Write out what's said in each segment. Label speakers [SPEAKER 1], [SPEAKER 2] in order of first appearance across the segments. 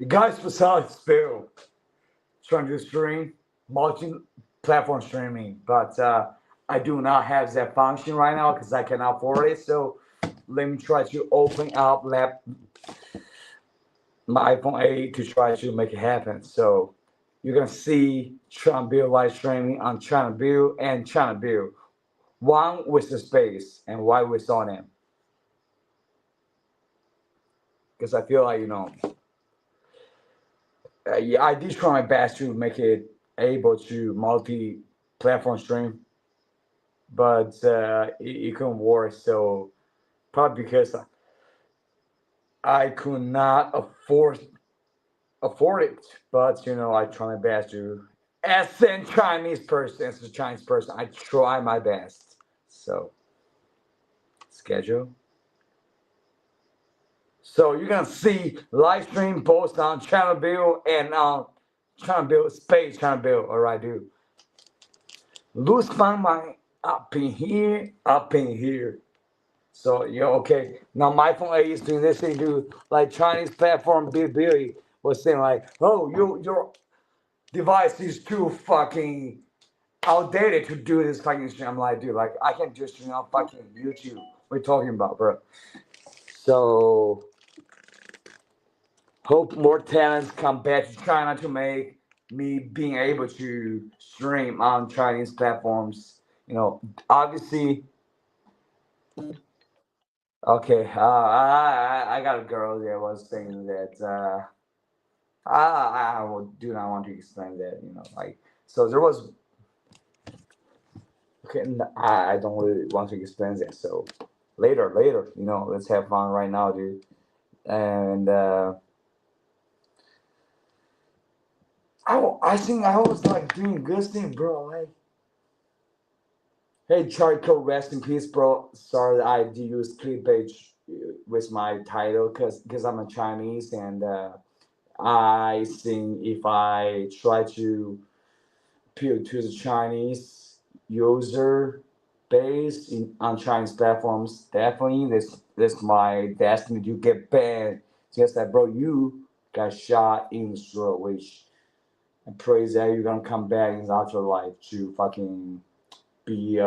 [SPEAKER 1] Guys, besides Bill, trying to stream multi-platform streaming, but I do not have that function right now because I cannot afford it. So let me try to open up my iPhone 8 to try to make it happen. So you're gonna see China Bill live streaming on China Bill and China Bill, one with the space and one with on it. Because I feel like yeah, I did try my best to make it able to multi-platform stream, but it couldn't work. So probably because I could not afford it. But I try my best to. As a Chinese person, I try my best. So schedule. So you're gonna see live stream both on Channel Bill and on Channel Bill Space Channel Bill. All right, dude. Lose my mind up in here. So okay. Now my phone is doing this thing, dude. Like Chinese platform, Billy was saying like, oh, your device is too fucking outdated to do this fucking stream. I'm like, dude, like I can just stream on fucking YouTube. What are you talking about, bro? So hope more talents come back to China to make me being able to stream on Chinese platforms. Obviously. Okay, I got a girl that was saying that I do not want to explain that. Like so there was. Okay, I don't really want to explain that. So later, let's have fun right now, dude. And I think I was like doing a good thing, bro. Like, hey, Charlie Kirk, rest in peace, bro. Sorry that I did use clickbait with my title because I'm a Chinese and I think if I try to appeal to the Chinese user base on Chinese platforms, definitely this my destiny to get banned. Just that, bro, you got shot in the throat, which I pray that you're gonna come back in the afterlife to fucking be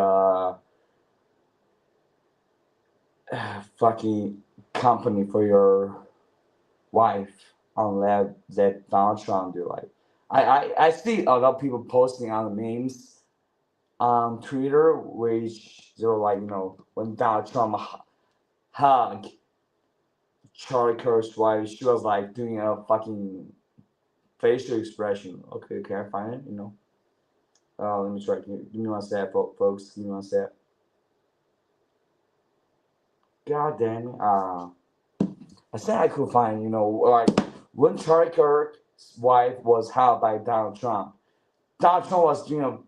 [SPEAKER 1] fucking company for your wife unless that Donald Trump do. Like I see a lot of people posting on the memes on Twitter which they were like, when Donald Trump hug Charlie Kirk's wife, she was like doing a fucking facial expression. Okay, can I find it? Let me try. Give me one sec, folks. Give me one sec. God damn it. I said I could find, like when Charlie Kirk's wife was held by Donald Trump was doing a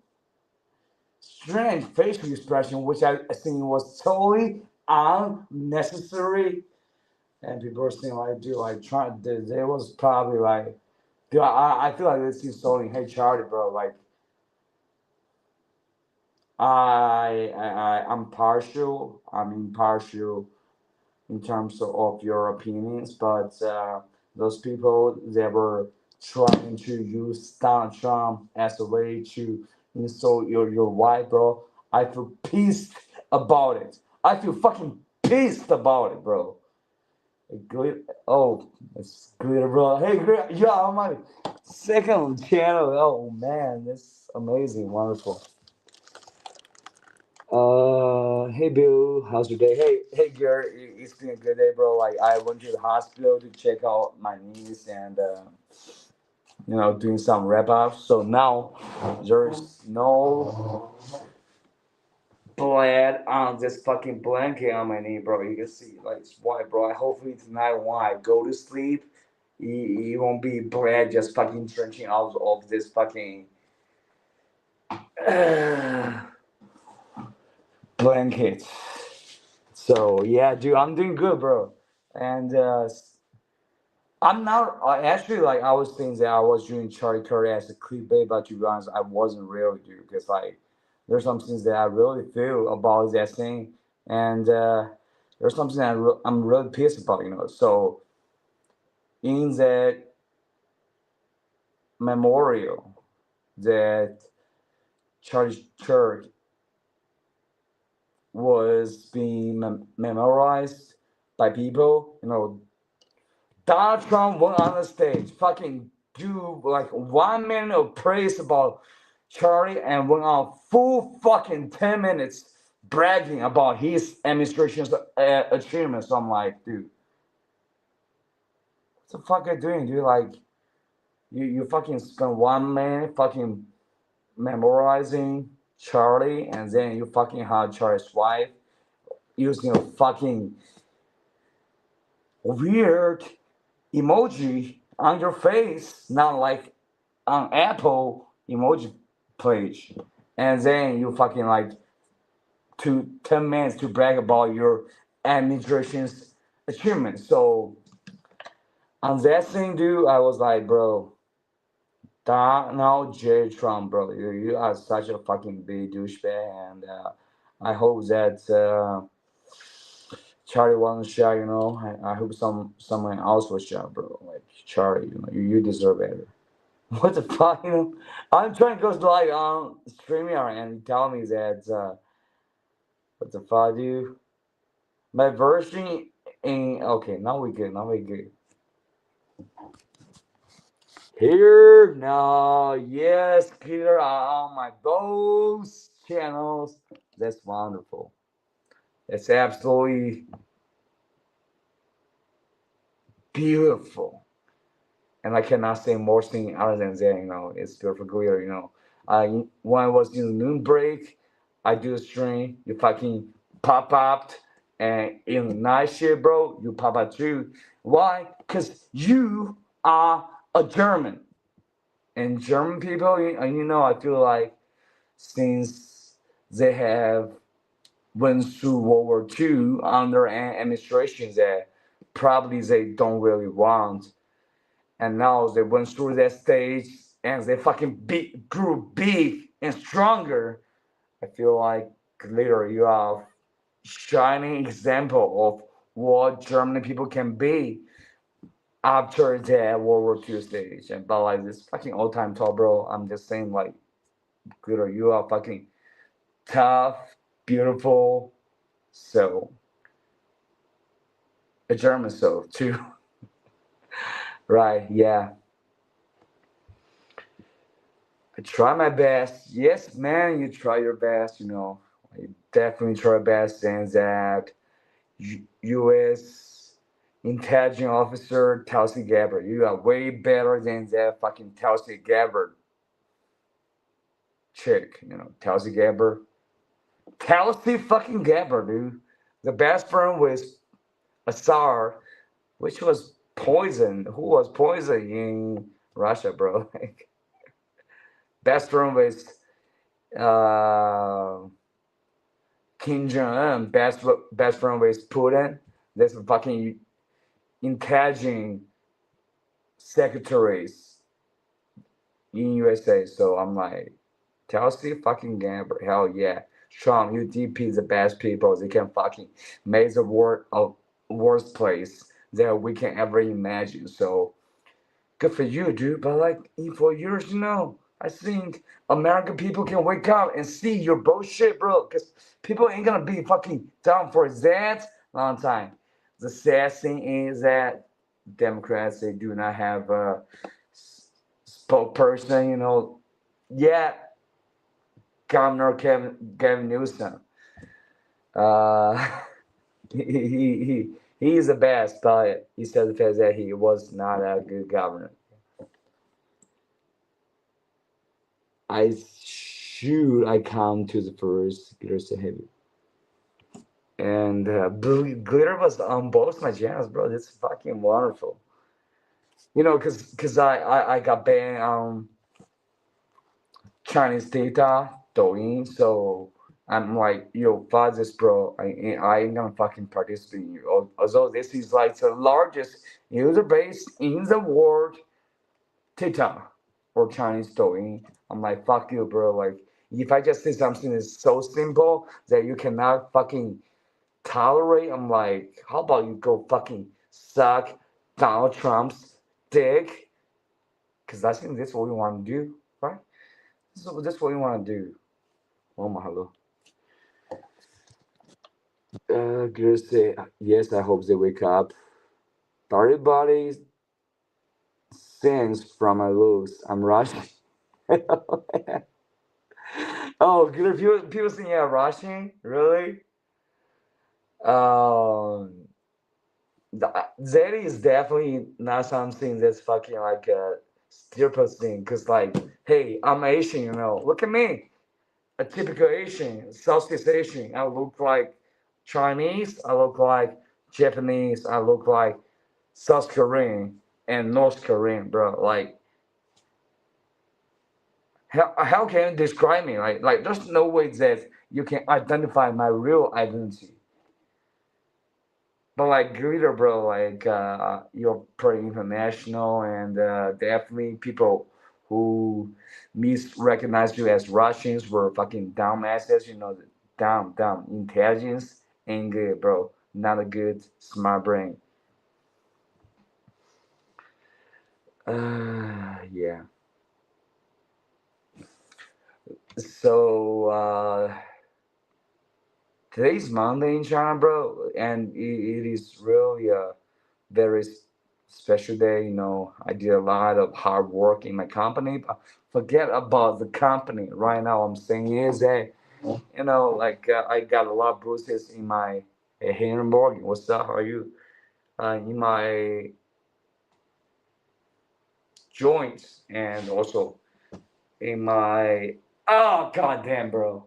[SPEAKER 1] strange facial expression, which I think was totally unnecessary. And people were saying like, dude, like Trump, there was probably like, dude, I feel like this is totally, hey Charlie, bro, like, I'm impartial in terms of your opinions, but those people that were trying to use Donald Trump as a way to insult your wife, bro, I feel pissed about it. I feel fucking pissed about it, bro. It's glitter, bro. Hey, yeah, I'm my second channel. Oh man, that's amazing, wonderful. Hey Bill, how's your day? Hey Garrett, it's been a good day, bro. Like I went to the hospital to check out my knees and doing some wrap ups. So now there's no blood on this fucking blanket on my knee, bro. You can see like it's white, bro. Hopefully tonight when I go to sleep, it won't be blood just fucking drenching out of this fucking. Blanket. So yeah, dude, I'm doing good, bro. And I'm not actually like I was thinking that I was doing Charlie Kirk as a clickbait, but to be honest, I wasn't really, dude. Because like there's some things that I really feel about that thing, and there's something that I'm really pissed about, So in that memorial that Charlie Kirk was being memorized by people. Donald Trump went on the stage, fucking do like 1 minute of praise about Charlie and went on full fucking 10 minutes bragging about his administration's achievements. So I'm like, dude, what the fuck are you doing, dude? Like, you fucking spend 1 minute fucking memorizing Charlie, and then you fucking have Charlie's wife using a fucking weird emoji on your face, not like on Apple emoji page, and then you fucking like 10 minutes to brag about your administration's achievements. So on that thing, dude, I was like, bro, Donald J. Trump, bro, you are such a fucking big douchebag, and I hope that Charlie wants to share. I hope someone else will share, bro. Like Charlie, you deserve better. What the fuck, I'm trying to go to like StreamYard and tell me that what the fuck, dude? My version in okay, now we good. Here now, yes, Peter on my both channels. That's wonderful. It's absolutely beautiful. And I cannot say more thing other than that, it's beautiful clear. When I was in the noon break, I do a stream, you fucking pop up, and in the night shift, bro, you pop up too. Why? Because you are a German. And German people, I feel like since they have went through World War II under an administration that probably they don't really want, and now they went through that stage and they fucking grew big and stronger. I feel like literally you are a shining example of what German people can be after the World War II stage. And but like this fucking old time talk, bro, I'm just saying like literally you are fucking tough, beautiful soul. A German soul too. Right, yeah. I try my best. Yes, man, you try your best, I definitely try my best, and that U.S. intelligence officer Tulsi Gabbard, you are way better than that fucking Tulsi Gabbard chick, Tulsi Gabbard. Tulsi fucking Gabbard, dude. The best friend was Assar, which was poison. Who was poison in Russia, bro? Like, best friend was uh, Kim Jong Un, best friend with Putin. That's fucking intelligent secretaries in USA. So I'm like, Tulsi fucking Gabbard, hell yeah. Trump, UDP is the best people. They can fucking make the world a worst place that we can ever imagine. So good for you, dude. But like in 4 years, I think American people can wake up and see your bullshit, bro. Because people ain't gonna be fucking down for that long time. The sad thing is that Democrats, they do not have a spokesperson, yet. Governor Gavin Newsom. Uh, he is the best, but he said the fact that he was not a good governor. I come to the first Glitter to heavy. And Glitter was on both my channels, bro. It's fucking wonderful. Cause I got banned on Chinese data, Douyin, so I'm like, yo, fuck this, bro. I ain't gonna fucking participate in you. Although this is like the largest user base in the world, TikTok or Chinese Douyin. I'm like, fuck you, bro. Like, if I just say something that's so simple that you cannot fucking tolerate, I'm like, how about you go fucking suck Donald Trump's dick Because I think that's what we want to do, right? So that's what we want to do. Oh, mahalo. Girls say, yes, I hope they wake up. Everybody sings from my loose. I'm rushing. Oh, people saying, yeah, rushing? Really? That is definitely not something that's fucking like a stereotype thing. Because, like, hey, I'm Asian, you know. Look at me. A typical Asian, Southeast Asian. I look like Chinese. I look like Japanese. I look like South Korean and North Korean, bro. Like, how can you describe me? Like, there's no way that you can identify my real identity. But like glitter, bro, like you're pretty international, and definitely people who misrecognize you as Russians were fucking dumbasses. You know, dumb. Intelligence ain't good, bro. Not a good smart brain. Yeah. So today's Monday in China, bro, and it is really a very special day. You know, I did a lot of hard work in my company, but forget about the company. Right now, I'm saying is that, you know, like I got a lot of bruises in my hey, Morgan, what's up? How are you? In my joints and also in my goddamn, bro,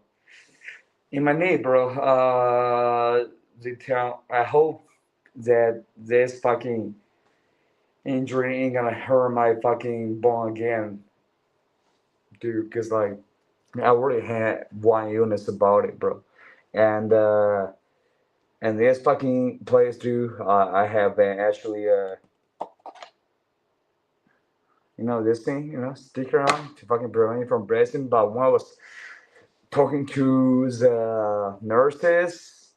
[SPEAKER 1] in my knee, bro. I hope that this fucking injury ain't gonna hurt my fucking bone again, dude. Cause like I already had one illness about it, bro. And this fucking place, dude. I have actually you know this thing, you know, sticker on to fucking prevent me from breathing. But when I was talking to the nurses,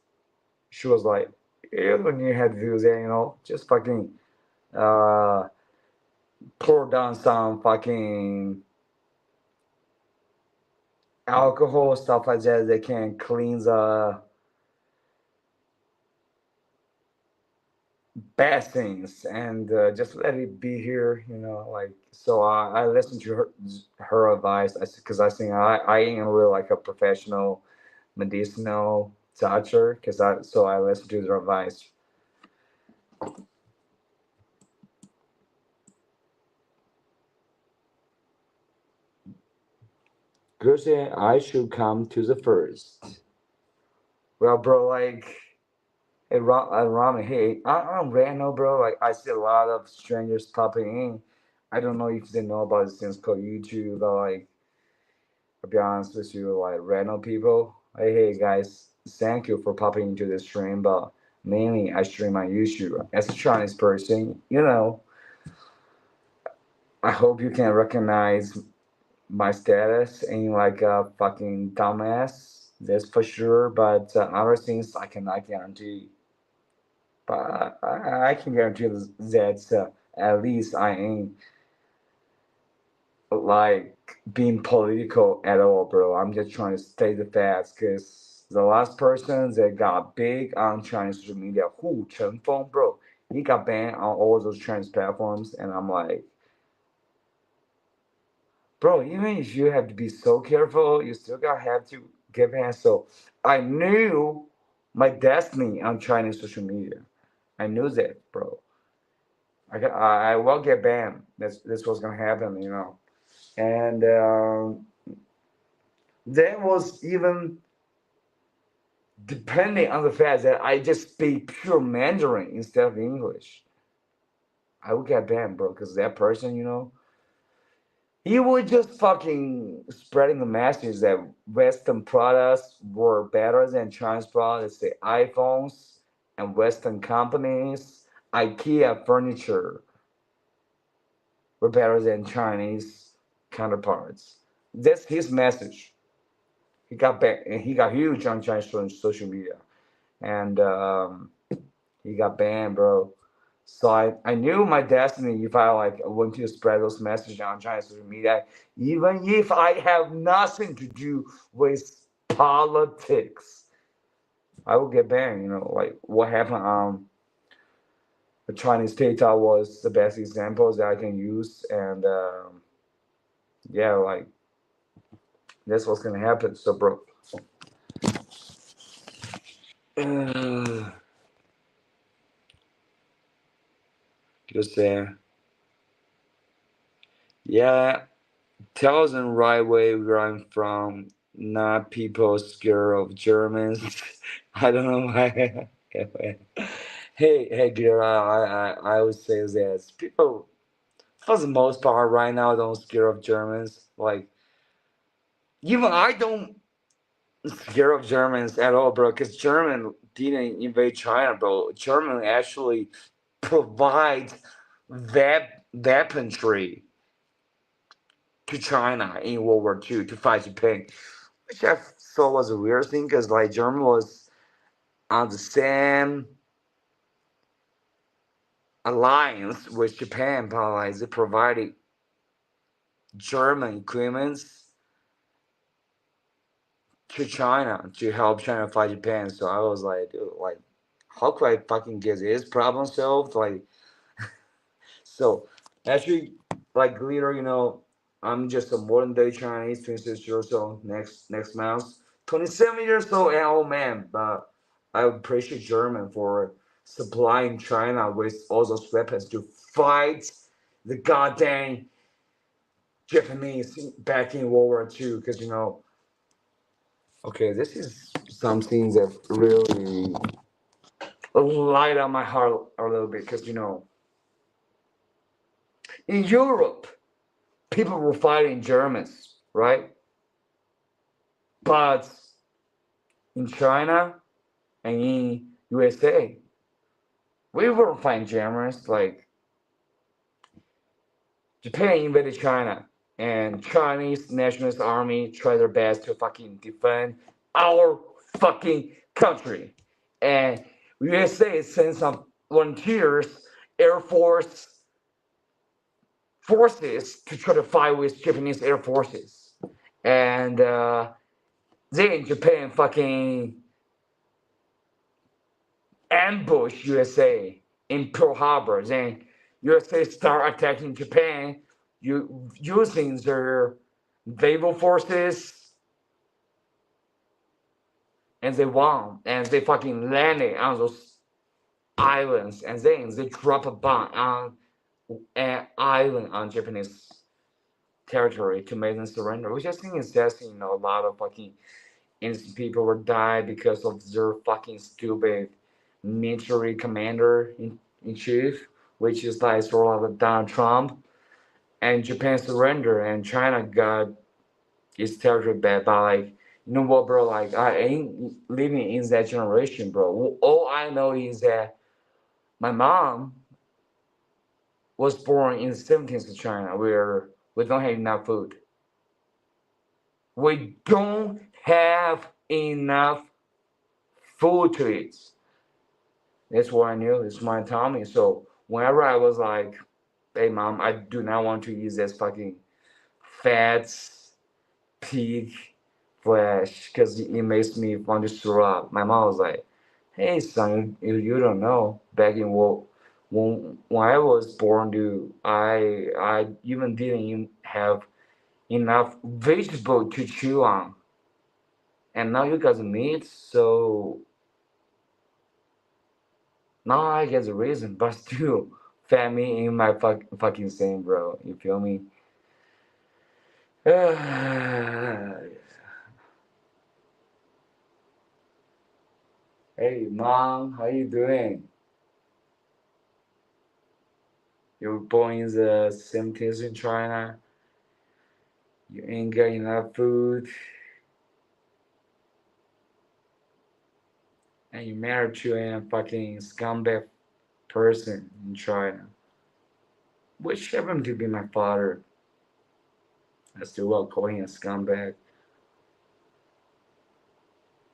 [SPEAKER 1] she was like, "You don't need to do that, you know, just fucking uh pour down some fucking alcohol, stuff like that. They can clean the bad things and just let it be here, you know. Like, so I listened to her advice because I think I ain't really like a professional medicinal doctor because I listened to their advice. Girl said I should come to the first. Well, bro, like, hey, Rami, hey, I'm Randall, bro. Like, I see a lot of strangers popping in. I don't know if they know about this thing called YouTube, but like, to be honest with you, like, random people. Hey, guys, thank you for popping into the stream, but mainly I stream on YouTube. As a Chinese person, you know, I hope you can recognize my status ain't like a fucking dumbass. That's for sure. But other things I cannot guarantee. But I can guarantee that at least I ain't like being political at all, bro. I'm just trying to state the facts because the last person that got big on Chinese social media, Hu Chenfeng, bro, he got banned on all those Chinese platforms, and I'm like, bro, even if you have to be so careful, you still gotta have to get banned. So I knew my destiny on Chinese social media. I knew that, bro. I will get banned. That's what's gonna happen, you know. And that was even depending on the fact that I just speak pure Mandarin instead of English. I would get banned, bro, because that person, you know, he was just fucking spreading the message that Western products were better than Chinese products, the iPhones and Western companies, IKEA furniture were better than Chinese counterparts. That's his message. He got back and he got huge on Chinese social media, and he got banned, bro. So I knew my destiny if I like want to spread those messages on Chinese social media, even if I have nothing to do with politics, I will get banned. You know, like what happened on the Chinese TikTok was the best example that I can use, and yeah, like that's what's gonna happen. So, bro, just saying, yeah, tells in right way where I'm from. Not people scared of Germans. I don't know why. Hey, girl, I would say this. People, for the most part, right now, don't scare of Germans. Like, even I don't scare of Germans at all, bro. Because German didn't invade China, bro. German actually provides weaponry to China in World War II to fight Japan, which I thought was a weird thing because like Germany was on the same alliance with Japan, but like they provided German equipment to China to help China fight Japan. So I was like, dude, like, how could I fucking get this problem solved? Like, so actually, like later, you know, I'm just a modern day Chinese, 26 years old. Next month, 27 years old, and old man. But I appreciate German for supplying China with all those weapons to fight the goddamn Japanese back in World War II. Because you know, okay, this is something that really light on my heart a little bit. Because you know, in Europe, people were fighting Germans, right? But in China and in USA, we were fighting Germans. Like Japan invaded China, and Chinese Nationalist Army tried their best to fucking defend our fucking country. And USA sent some volunteers, Air Force forces to try to fight with Japanese Air Forces. And then Japan fucking ambush USA in Pearl Harbor. Then USA start attacking Japan using their naval forces, and they won. And they fucking landed on those islands, and then they drop a bomb on an island on Japanese territory to make them surrender. Which I think is just, you know, a lot of fucking innocent people will die because of their fucking stupid military commander in chief, which is like sort of Donald Trump. And Japan surrendered, and China got its territory back. But like, you know what, bro? Like, I ain't living in that generation, bro. All I know is that my mom was born in the 17th of China, where we don't have enough food. We don't have enough food to eat. That's what I knew. It's my tummy. So whenever I was like, "Hey, mom, I do not want to eat this fucking fat pig flesh because it makes me want to throw up," my mom was like, "Hey, son, you don't know. Back in when I was born, dude, I even didn't have enough vegetable to chew on, and now you got the meat, so." Now I get the reason, but still, fat me in my fucking same, bro. You feel me? Hey, mom, how you doing? You were born in the 70s in China. You ain't got enough food, and you married to a fucking scumbag person in China, which happened to be my father. I still will call him a scumbag.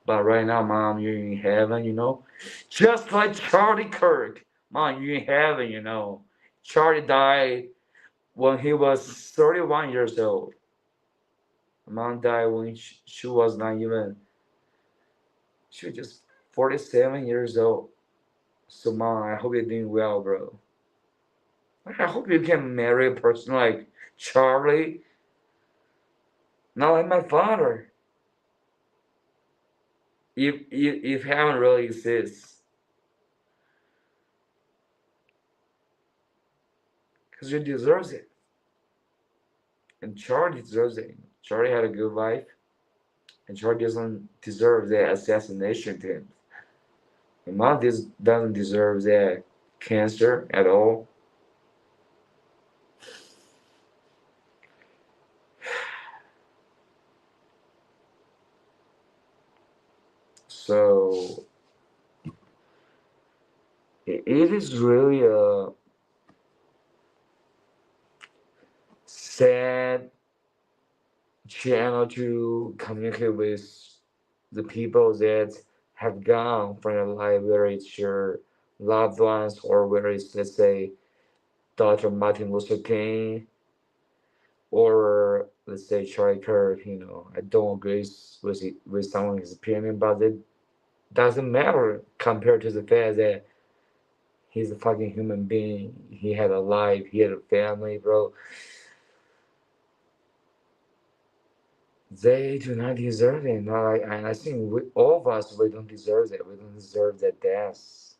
[SPEAKER 1] But right now, mom, you're in heaven, you know? Just like Charlie Kirk. Mom, you in heaven, you know. Charlie died when he was 31 years old. Mom died when she was not even, she was just 47 years old. So, Mom, I hope you're doing well, bro. I hope you can marry a person like Charlie, not like my father. If heaven really exists, because you deserves it, and Charlie deserves it. Charlie had a good life, and Charlie doesn't deserve that assassination attempt. And Mom doesn't deserve that cancer at all. So it is really a sad channel to communicate with the people that have gone from your life, whether it's your loved ones or whether it's, let's say, Dr. Martin Luther King or, let's say, Charlie Kirk. You know, I don't agree with someone's opinion, but it doesn't matter compared to the fact that he's a fucking human being. He had a life, he had a family, bro. They do not deserve it. No, I think all of us, we don't deserve it. We don't deserve that death.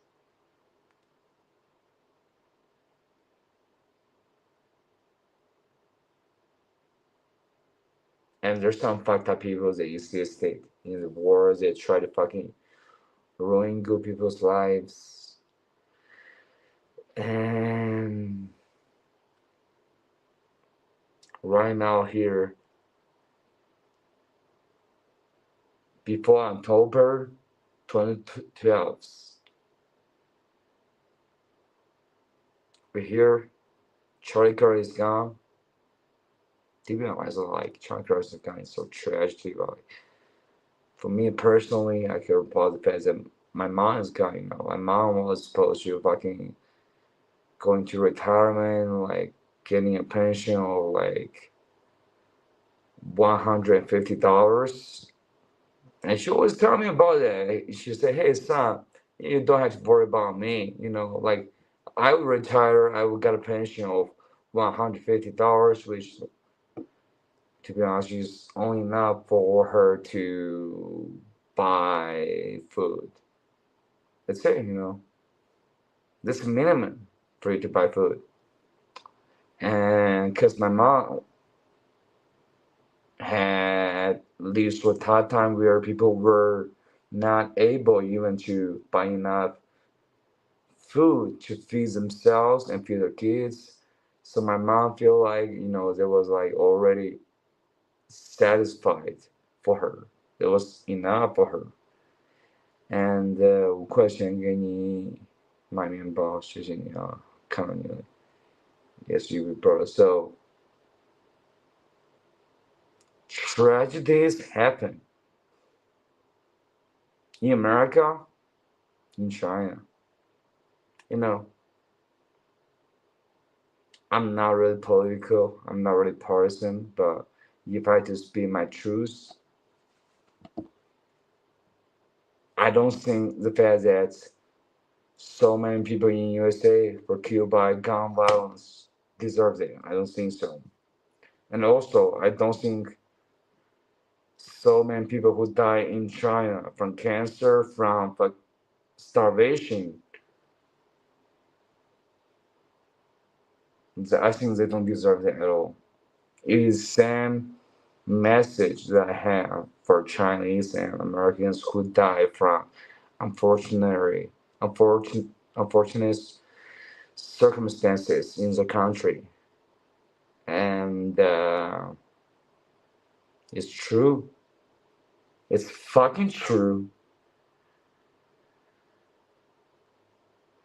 [SPEAKER 1] And there's some fucked up people that exist in the world that try to fucking ruin good people's lives. And right now here, before October 2012, we hear Charlie Kirk is gone. To be honest, like Charlie Kirk is gone is so tragic. Like, for me personally, I care about the fact that my mom is gone. You know, my mom was supposed to fucking going to retirement, like getting a pension of like $150. And she always tell me about that. She said, "Hey son, you don't have to worry about me. You know, like I would retire, I would get a pension of $150, which to be honest is only enough for her to buy food. That's it, you know. That's the minimum for you to buy food." And because my mom had lived through a tough time where people were not able even to buy enough food to feed themselves and feed their kids. So my mom feel like, you know, there was like already satisfied for her. There was enough for her. And 5块钱给你买面包，谢谢你啊，看到你了。Yes, you bro. So tragedies happen in America, in China. You know, I'm not really political, I'm not really partisan, but if I had to speak my truth, I don't think the fact that so many people in USA were killed by gun violence deserves it. I don't think so. And also, I don't think so many people who die in China from cancer, from starvation, I think they don't deserve it at all. It is the same message that I have for Chinese and Americans who die from unfortunate, unfortunate circumstances in the country. And it's true. It's fucking true.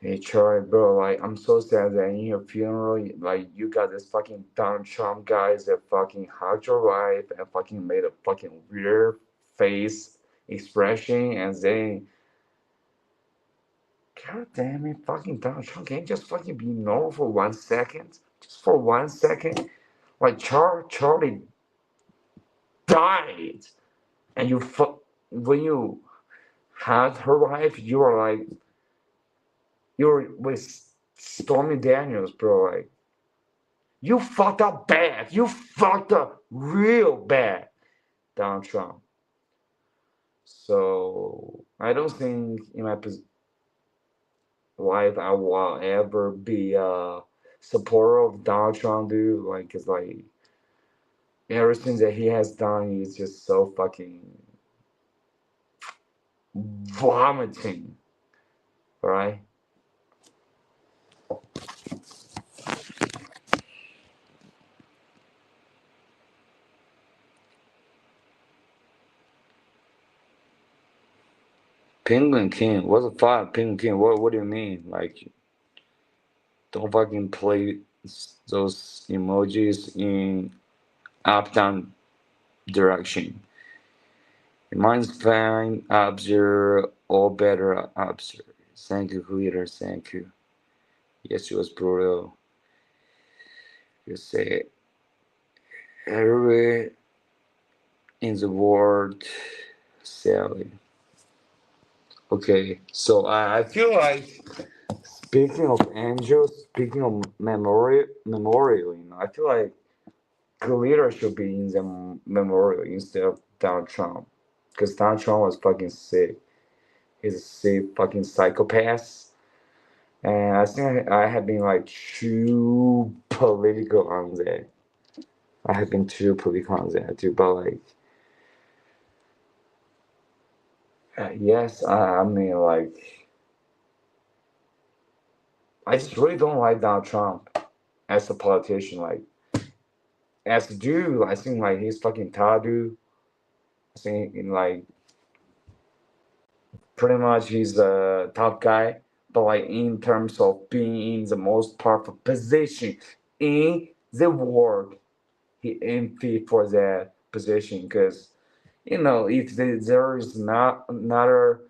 [SPEAKER 1] Hey Charlie, bro, like I'm so sad that in your funeral, like you got this fucking Donald Trump guys that fucking hugged your wife and fucking made a fucking weird face expression, and then God damn it, fucking Donald Trump, can't just fucking be normal for 1 second? Just for 1 second? Like Charlie died, and when you had her wife, you were with Stormy Daniels, bro. Like, you fucked up bad. You fucked up real bad, Donald Trump. So I don't think in my life I will ever be a supporter of Donald Trump, dude. Like, it's like everything that he has done is just so fucking vomiting, right? Penguin King, what the fuck, Penguin King? What do you mean? Like, don't fucking play those emojis in up down direction. Mine's fine, observe, all better observe. Thank you, Leader, thank you. Yes, it was brutal. You say everywhere in the world, Sally. Okay, so I feel like speaking of angels, speaking of memorial, I feel like Glitter should be in the memorial instead of Donald Trump, because Donald Trump was fucking sick. He's a sick fucking psychopath, and I think I have been like too political on that. I have been too political on that too, but like, yes, I mean like, I just really don't like Donald Trump as a politician. Like, as a dude, I think like he's fucking tired, dude. I think in like pretty much he's a top guy, but like in terms of being in the most powerful position in the world, he ain't fit for that position. Because if there is not another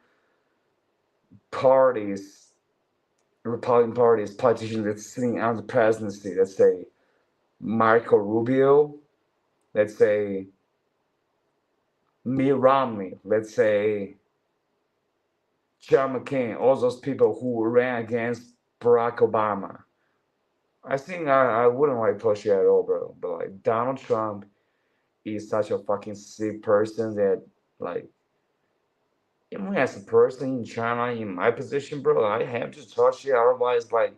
[SPEAKER 1] parties, Republican parties, politicians that's sitting on the presidency, let's say Marco Rubio, let's say Mitt Romney, let's say John McCain, all those people who ran against Barack Obama. I think I wouldn't like push it at all, bro. But like Donald Trump is such a fucking sick person that like even as a person in China in my position, bro, I have to touch it. Otherwise, like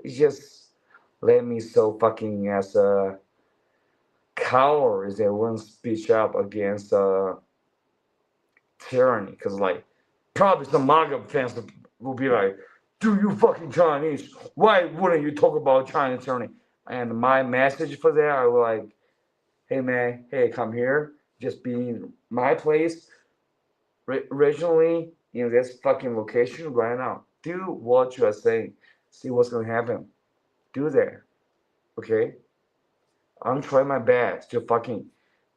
[SPEAKER 1] it just let me so fucking as a coward that won't speak up against tyranny. Cause like probably some MAGA fans will be like, "Do you fucking Chinese? Why wouldn't you talk about China tyranny?" And my message for that, I was like, "Hey man, hey, come here. Just be in my place, originally in this fucking location right now. Do what you are saying. See what's gonna happen. Do that, okay? I'm trying my best to fucking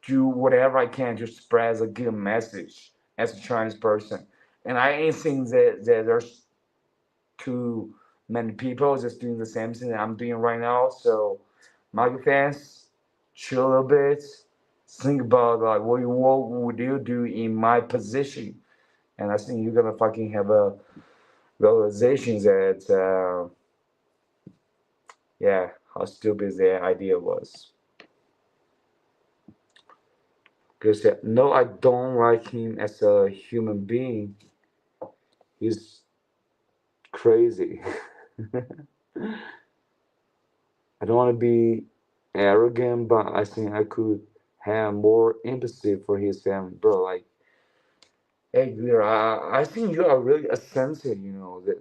[SPEAKER 1] do whatever I can to spread a good message as a Chinese person. And I ain't saying that there's too many people just doing the same thing that I'm doing right now. So, Michael fans, chill a little bit. Think about like what would you do in my position? And I think you're gonna fucking have a realization that yeah, how stupid the idea was. Because no, I don't like him as a human being. He's crazy. I don't want to be arrogant, but I think I could have more empathy for his family, bro. Like, hey, I think you are really a sensitive.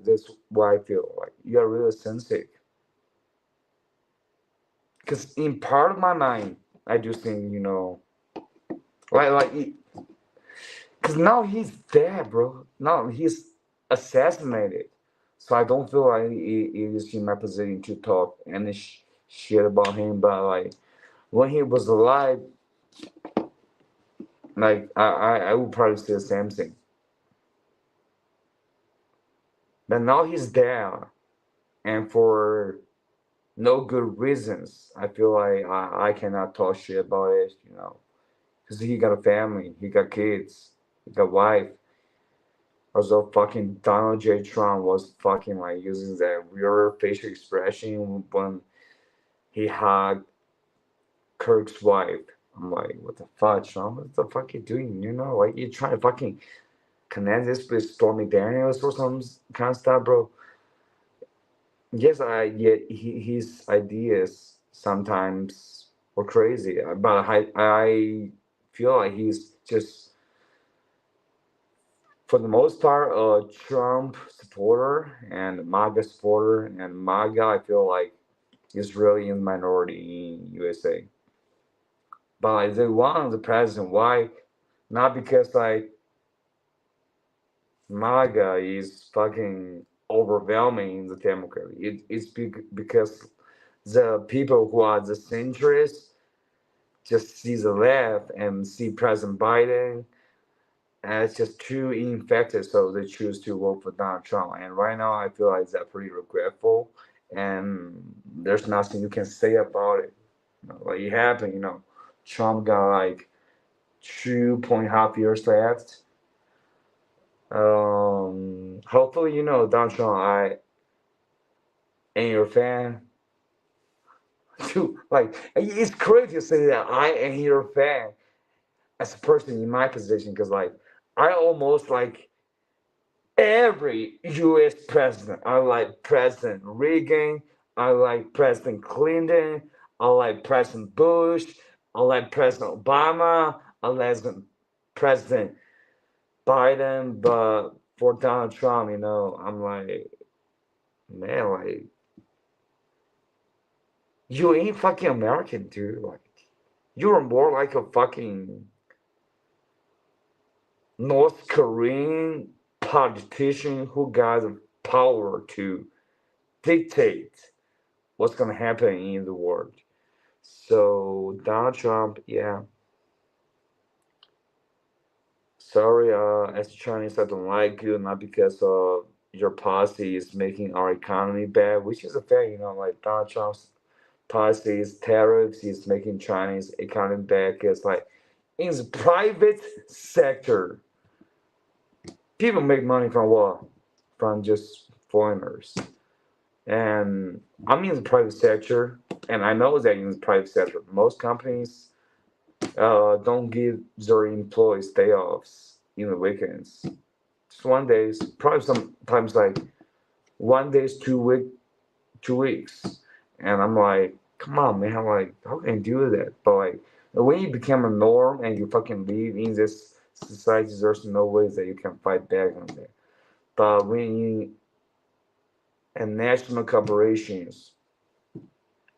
[SPEAKER 1] That's what I feel. Like you are really sensitive. Because in part of my mind, I do think like, because now he's dead, bro. Now he's assassinated. So I don't feel like it is in my position to talk any shit about him. But like when he was alive, like I would probably say the same thing. But now he's there, and for no good reasons. I feel like I cannot talk shit about it, because he got a family, he got kids, he got wife. Also, fucking Donald J. Trump was fucking like using that weird facial expression when he hugged Kirk's wife. I'm like, what the fuck, Trump? What the fuck you doing? Like you trying to fucking connect this with Stormy Daniels or some kind of stuff, bro. Yes, his ideas sometimes were crazy, but I feel like he's just, for the most part, a Trump supporter and MAGA supporter, and MAGA, I feel like, is really in the minority in USA. But like they want the president. Why? Not because like MAGA is fucking overwhelming in the Democrat. It's because the people who are the centrists just see the left and see President Biden as just too infected, so they choose to vote for Donald Trump. And right now, I feel like that's pretty regretful, and there's nothing you can say about it. Like it happened, Trump got like 2.5 years left. Hopefully, Donald Trump, I ain't your fan. Dude, like it's crazy to say that I ain't your fan as a person in my position, because like I almost like every U.S. president. I like President Reagan. I like President Clinton. I like President Bush. I like President Obama. I like President Biden. But for Donald Trump, I'm like, man, like, you ain't fucking American, dude. Like, you're more like a fucking North Korean politician who got the power to dictate what's gonna happen in the world. So Donald Trump, yeah. Sorry, as a Chinese, I don't like you, not because of your policy is making our economy bad, which is a fact, like Donald Trump's policies, tariffs is making Chinese economy bad, because like in the private sector, people make money from what? From just foreigners. And I'm in the private sector, and I know that in the private sector, most companies don't give their employees day offs in the weekends. Just one day, probably sometimes like 1 day, 2 weeks. And I'm like, come on, man, I'm like, how can you do that? But like, when you become a norm and you fucking live in this society, there's no way that you can fight back on that. But when you and national corporations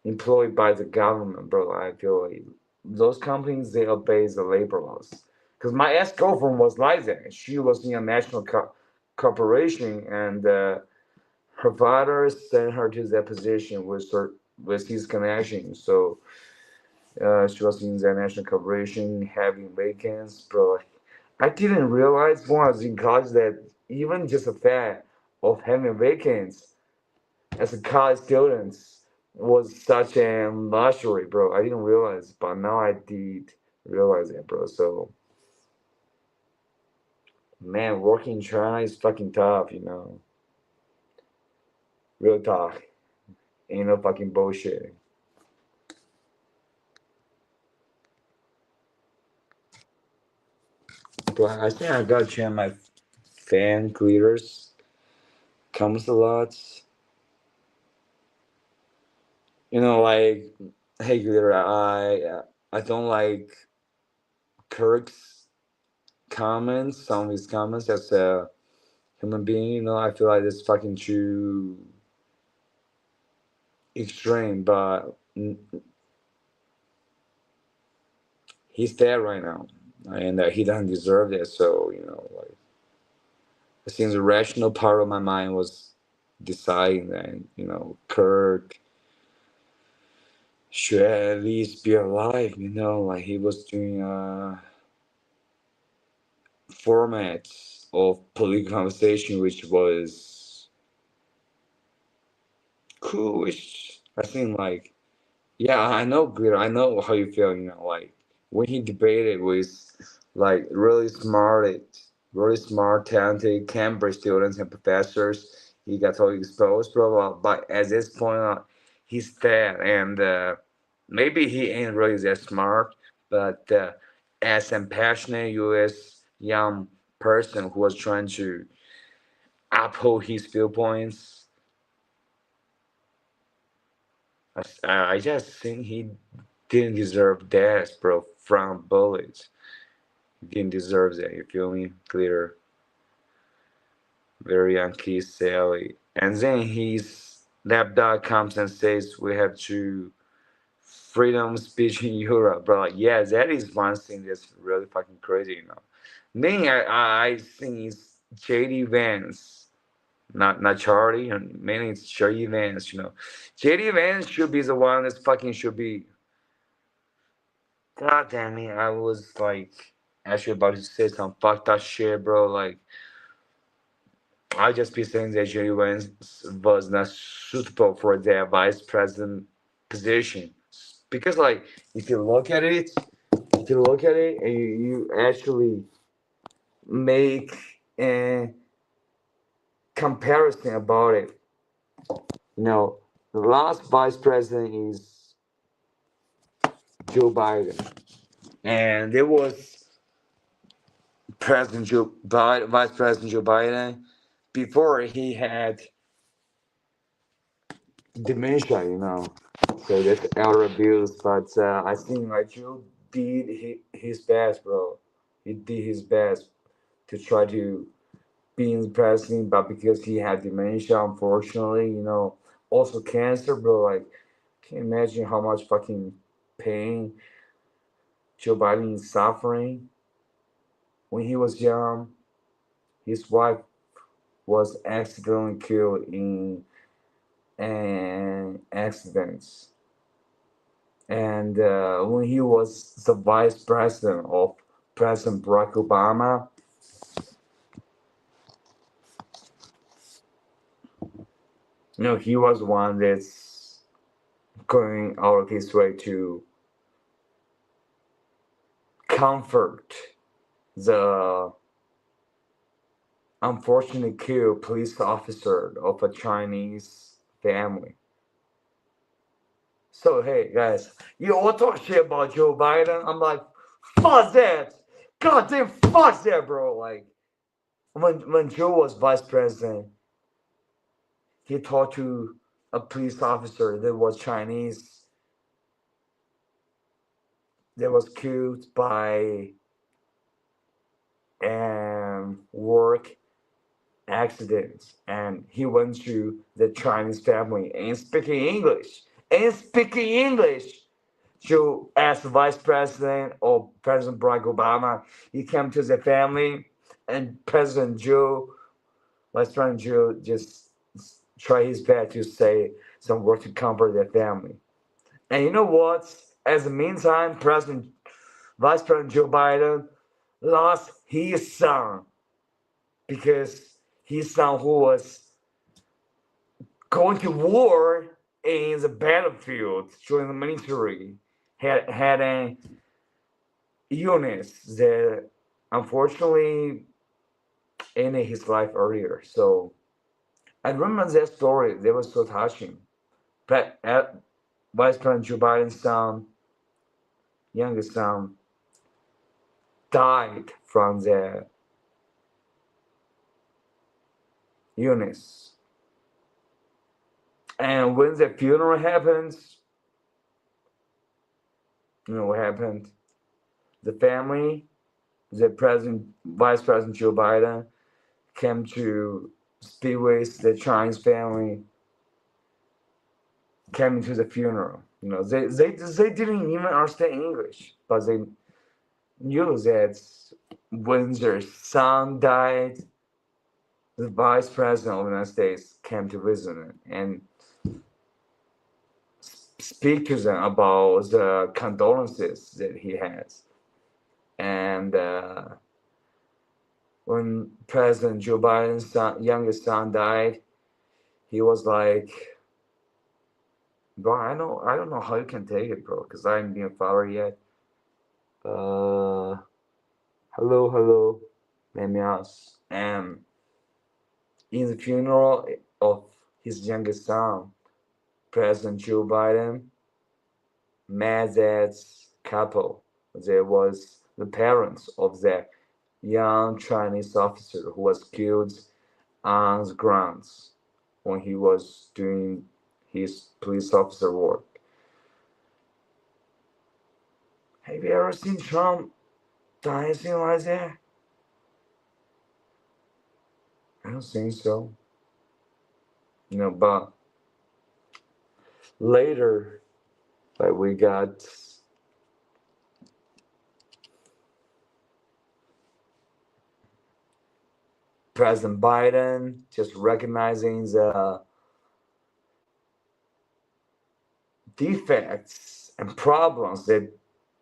[SPEAKER 1] employed by the government, bro, I feel like those companies, they obey the labor laws. Because my ex-girlfriend was like that. She was in a national corporation, and her father sent her to that position with his connection. So she was in that national corporation having weekends, bro. I didn't realize when I was in college that even just the fact of having weekends as a college student was such a luxury, bro. I didn't realize, but now I did realize it, bro. So, man, working in China is fucking tough, Real talk. Ain't no fucking bullshit. But I think I gotta change my fan greeters. Comes a lot. Like, hey, greeter, I don't like Kirk's comments, some of his comments as a human being, I feel like it's fucking too extreme, but he's dead right now, and he doesn't deserve it. So like, I think the rational part of my mind was deciding that Kirk should at least be alive. Like he was doing a format of political conversation which was cool. Which I think like, yeah, I know, Peter. I know how you feel. You know, like when he debated with like really smart, talented Cambridge students and professors, he got totally exposed, blah blah. But at this point, he's dead, and maybe he ain't really that smart, but as a passionate U.S. young person who was trying to uphold his viewpoints, I just think he didn't deserve that, bro, from bullets. He didn't deserve that, you feel me? Clear, very young kid, Sally. And then his lapdog comes and says we have to freedom speech in Europe, bro. Like, yeah, that is one thing that's really fucking crazy, you know. Then I think it's JD Vance, not Charlie, and mainly it's JD Vance, you know. JD Vance should be the one that fucking should be. God damn it, I was like actually about to say some fucked up shit, bro. Like, I just be saying that JD Vance was not suitable for the vice president position. Because, like, if you look at it, and you actually make a comparison about it, you know, the last vice president is Joe Biden, and there was Vice President Joe Biden before he had dementia, you know. So that's elder abuse, but I think like Joe did his best, bro. He did his best to try to be in the president, but because he had dementia, unfortunately, you know, also cancer, bro. Like, can you imagine how much fucking pain Joe Biden is suffering? When he was young, his wife was accidentally killed in an accident. And when he was the vice president of President Barack Obama, you know, he was one that's going out of his way to comfort the unfortunately killed police officer of a Chinese family. So hey guys, you all talk shit about Joe Biden. I'm like, fuck that. Goddamn fuck that, bro. Like when Joe was vice president, he talked to a police officer that was Chinese that was killed by work accident, and he went to the Chinese family and speaking English. To as vice president or President Barack Obama, he came to the family, and Vice President Joe, just tried his best to say some words to comfort their family. And you know what? As the meantime, Vice President Joe Biden lost his son because his son who was going to war in the battlefield during the military had an illness that unfortunately ended his life earlier. So I remember that story. That was so touching. But Vice President Joe Biden's son, youngest son, died from the illness. And when the funeral happens, you know what happened? The family, Vice President Joe Biden, came to speak with the Chinese family, came to the funeral. You know, they didn't even understand English, but they knew that when their son died, the Vice President of the United States came to visit them and speak to them about the condolences that he has. And when President Joe Biden's youngest son died, he was like, Bro, I don't know how you can take it, bro, because I ain't been flower yet. Hello, let me ask. In the funeral of his youngest son, President Joe Biden, met that couple. There was the parents of the young Chinese officer who was killed on the grounds when he was doing his police officer work. Have you ever seen Trump do anything like that? I don't think so. But later, like we got President Biden just recognizing the defects and problems that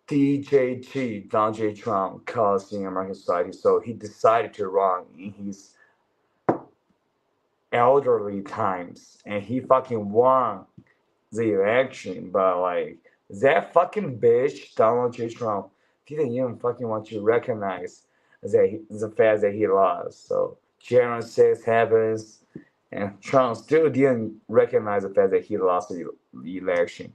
[SPEAKER 1] DJT, Donald J. Trump, caused in American society. So he decided to run in his elderly times, and he fucking won the election. But like that fucking bitch, Donald J. Trump, didn't even fucking want to recognize the fact that he lost. So January 6th happens, and Trump still didn't recognize the fact that he lost the election.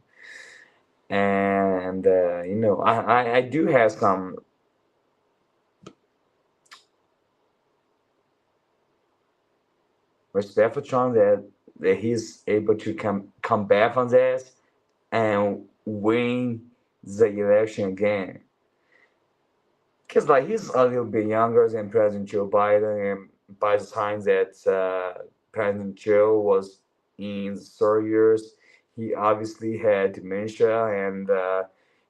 [SPEAKER 1] And I do have some respect for Trump that he's able to come back on this and win the election again. Because like he's a little bit younger than President Joe Biden, and by the time that President Joe was in the 30 years, he obviously had dementia and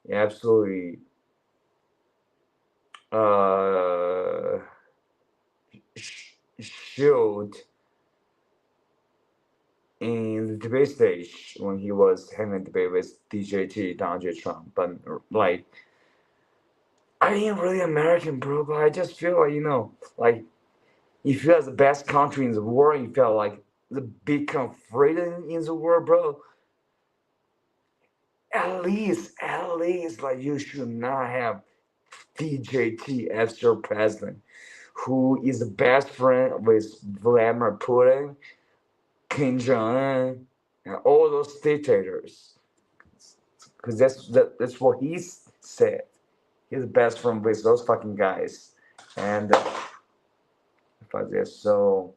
[SPEAKER 1] absolutely uh, showed in the debate stage when he was having a debate with DJT, Donald J. Trump. But like, I ain't really American, bro, but I just feel like, like if you have the best country in the world, you feel like the big freedom in the world, bro. At least, like you should not have DJT as your president, who is the best friend with Vladimir Putin, Kim Jong Un, and all those dictators. Because that's what he said. He's the best friend with those fucking guys, and fuck this. So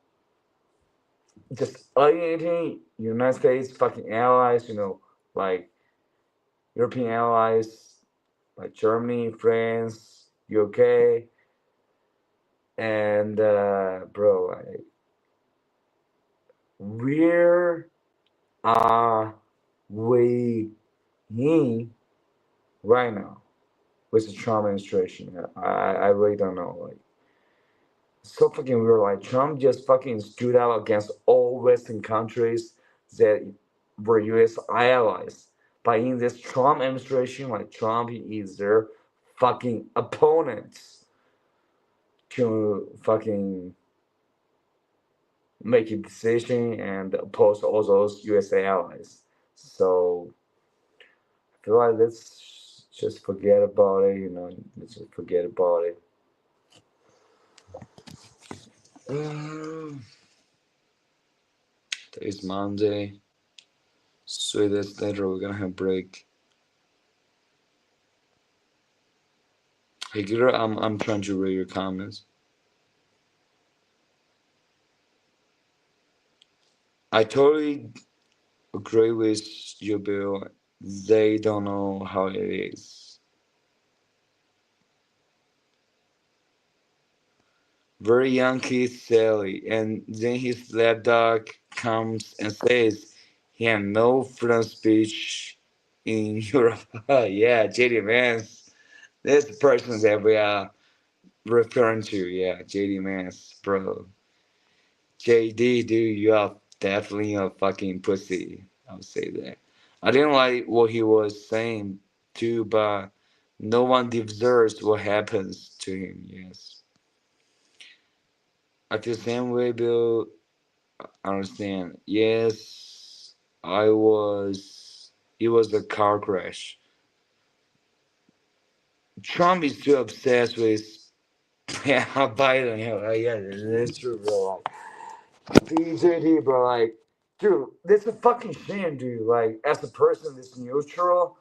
[SPEAKER 1] just alienating United States fucking allies, like European allies, like Germany, France, UK, and bro, like, where are we in right now with the Trump administration? I really don't know. Like, so fucking weird. Like Trump just fucking stood out against all Western countries that were U.S. allies. But in this Trump administration, like Trump is their fucking opponents to fucking make a decision and oppose all those USA allies. So I feel like let's just forget about it, let's just forget about it. Today's Monday. 3 days later, we're gonna have a break. Hey, girl, I'm trying to read your comments. I totally agree with you, Bill. They don't know how it is. Very young kid, Sally, and then his lapdog comes and says he had no freedom of speech in Europe. Yeah, JD Vance. That's the person that we are referring to. Yeah, JD Vance, bro. JD, dude, you are definitely a fucking pussy. I would say that. I didn't like what he was saying too, but no one deserves what happens to him. Yes. I feel the same way, Bill. I understand. Yes, I was it was a car crash. Trump is too obsessed with Biden. Yeah, that's true, bro. Like, BJD, bro. Like, dude, this is a fucking shame, dude. Like, as a person that's neutral,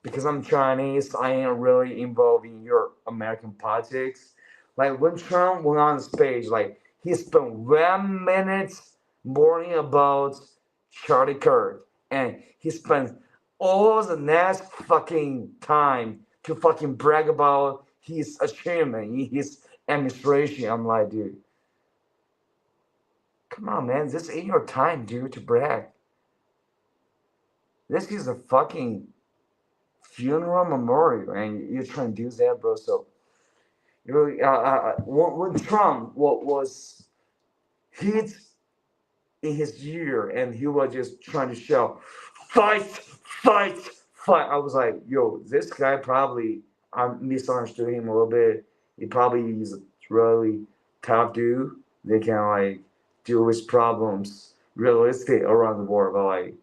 [SPEAKER 1] because I'm Chinese, I ain't really involved in your American politics. Like, when Trump went on stage, like, he spent 1 minute mourning about Charlie Kirk, and he spent all the next fucking time to fucking brag about his achievement in his administration. I'm like, dude, come on, man, this ain't your time, dude, to brag. This is a fucking funeral memorial, and you're trying to do that, bro. So, when Trump was hit in his year, and he was just trying to shout, "Fight, fight, fight." I was like, "Yo, this guy probably I misunderstood him a little bit. He probably is a really tough dude. They can like deal with problems realistic around the world, but like."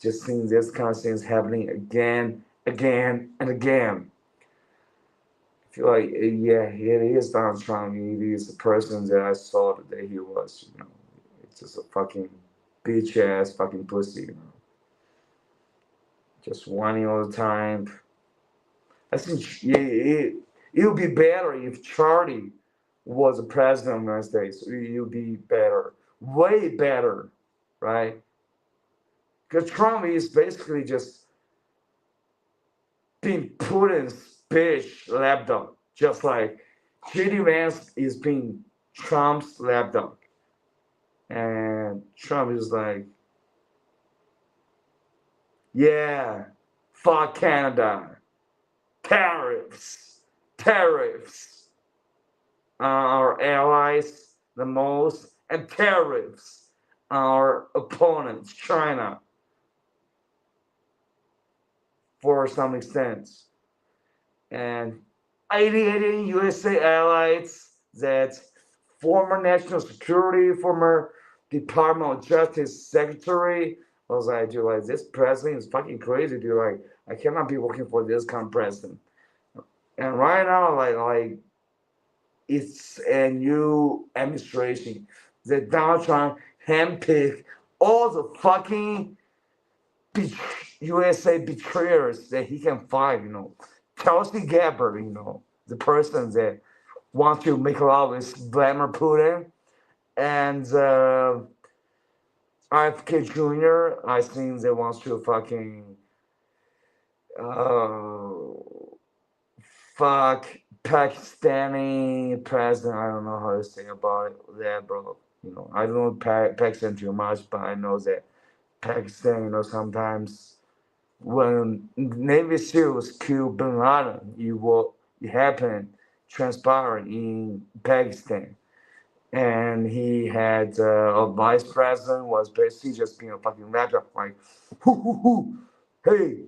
[SPEAKER 1] Just seeing this kind of things happening again, and again. I feel like, yeah, it is Donald Trump. He is the person that I saw today he was, It's just a fucking bitch ass fucking pussy, Just whining all the time. I think it would be better if Charlie was the president of the United States. It would be better. Way better, right? Because Trump is basically just being Putin's bitch lapdog, just like JD Vance is being Trump's lapdog. And Trump is like, yeah, fuck Canada, tariffs, our allies the most, and tariffs, our opponents, China, for some extent. And 88 USA allies that former National Security, former Department of Justice Secretary. I was like, dude, like this president is fucking crazy, dude. Like, I cannot be working for this kind of president. And right now, like it's a new administration that Donald Trump handpicked all the fucking USA betrayers that he can find, Tulsi Gabbard, the person that wants to make love with Vladimir Putin, and RFK Jr., I think they wants to fucking fuck Pakistani president. I don't know how to say about that, bro. I don't know Pakistan too much, but I know that Pakistan, sometimes when Navy SEALs killed Bin Laden, it happened, transpired in Pakistan. And he had a vice president was basically just being a fucking laptop, like, hey,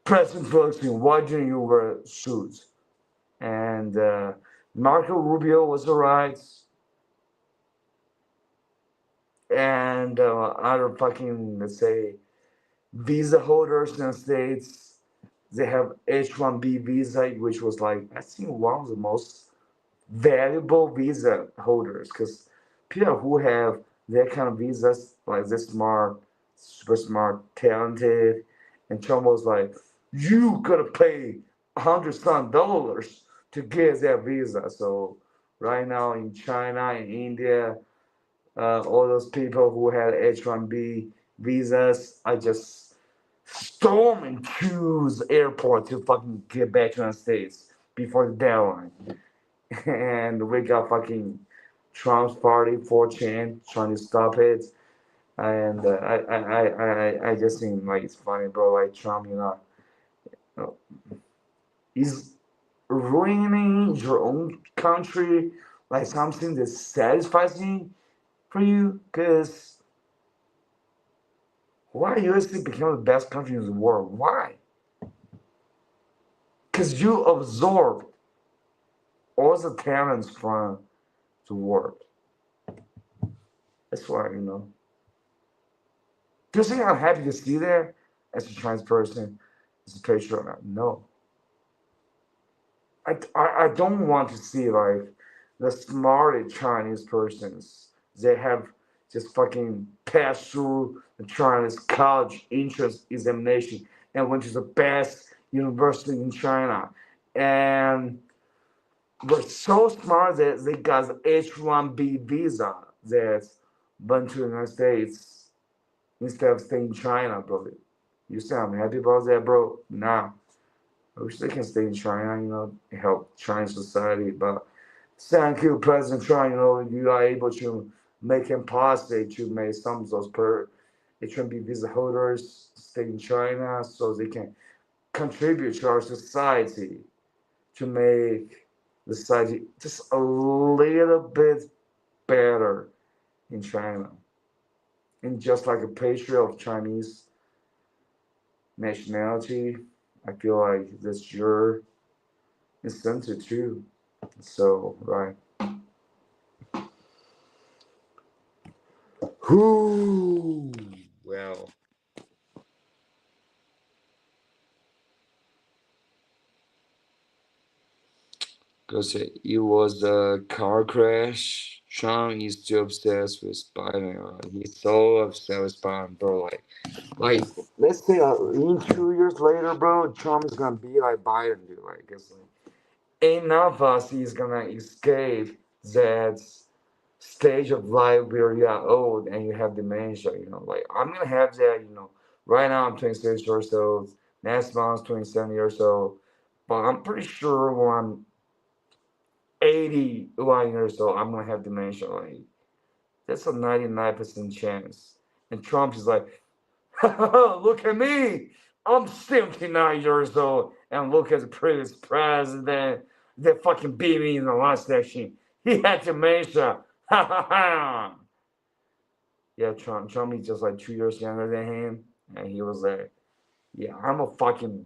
[SPEAKER 1] President Wilson, why didn't you wear suits? And Marco Rubio was alright. And other fucking, let's say, visa holders in the States, they have H-1B visa, which was like, I think one of the most valuable visa holders, because people who have that kind of visas, like this smart, super smart, talented, and Trump was like, you gotta pay $100 to get that visa. So right now in China and India, all those people who had H-1B visas, I just storm into the airport to fucking get back to the States before the deadline. And we got fucking Trump's party, 4chan, trying to stop it. And I just think like it's funny, bro. Like Trump, he's ruining your own country, like something that satisfying for you. Cause why USA become the best country in the world? Why? Cause you absorb all the talents from the world. That's why, Do you think I'm happy to see that? as a Chinese person, as a patriot. No. I don't want to see like the smarter Chinese persons. They have just fucking passed through the Chinese college entrance examination and went to the best university in China. And were so smart that they got the H-1B visa that went to the United States instead of staying in China, bro. You say I'm happy about that, bro? Nah. I wish they can stay in China, help Chinese society. But thank you, President Trump, you are able to make him policy to make some of those H-1B visa holders stay in China so they can contribute to our society to make the society just a little bit better in China. And just like a patriot of Chinese nationality, I feel like that's your incentive too. So, right. Whoo! Well. Because it was a car crash. Trump is still obsessed with Biden. He's so obsessed with Biden, bro. Like, let's say in 2 years later, bro, Trump's gonna be like Biden, dude. Like, it's like, ain't none of us is gonna escape that stage of life where you are old and you have dementia. Like I'm gonna have that. Right now I'm 26 years old. Next month 27 years old. But I'm pretty sure when I'm 81 years old, I'm gonna have dementia. Like that's a 99% chance. And Trump is like, look at me. I'm 79 years old, and look at the previous president. They fucking beat me in the last election. He had dementia. Yeah, Trump is just like 2 years younger than him, and he was like, yeah, I'm a fucking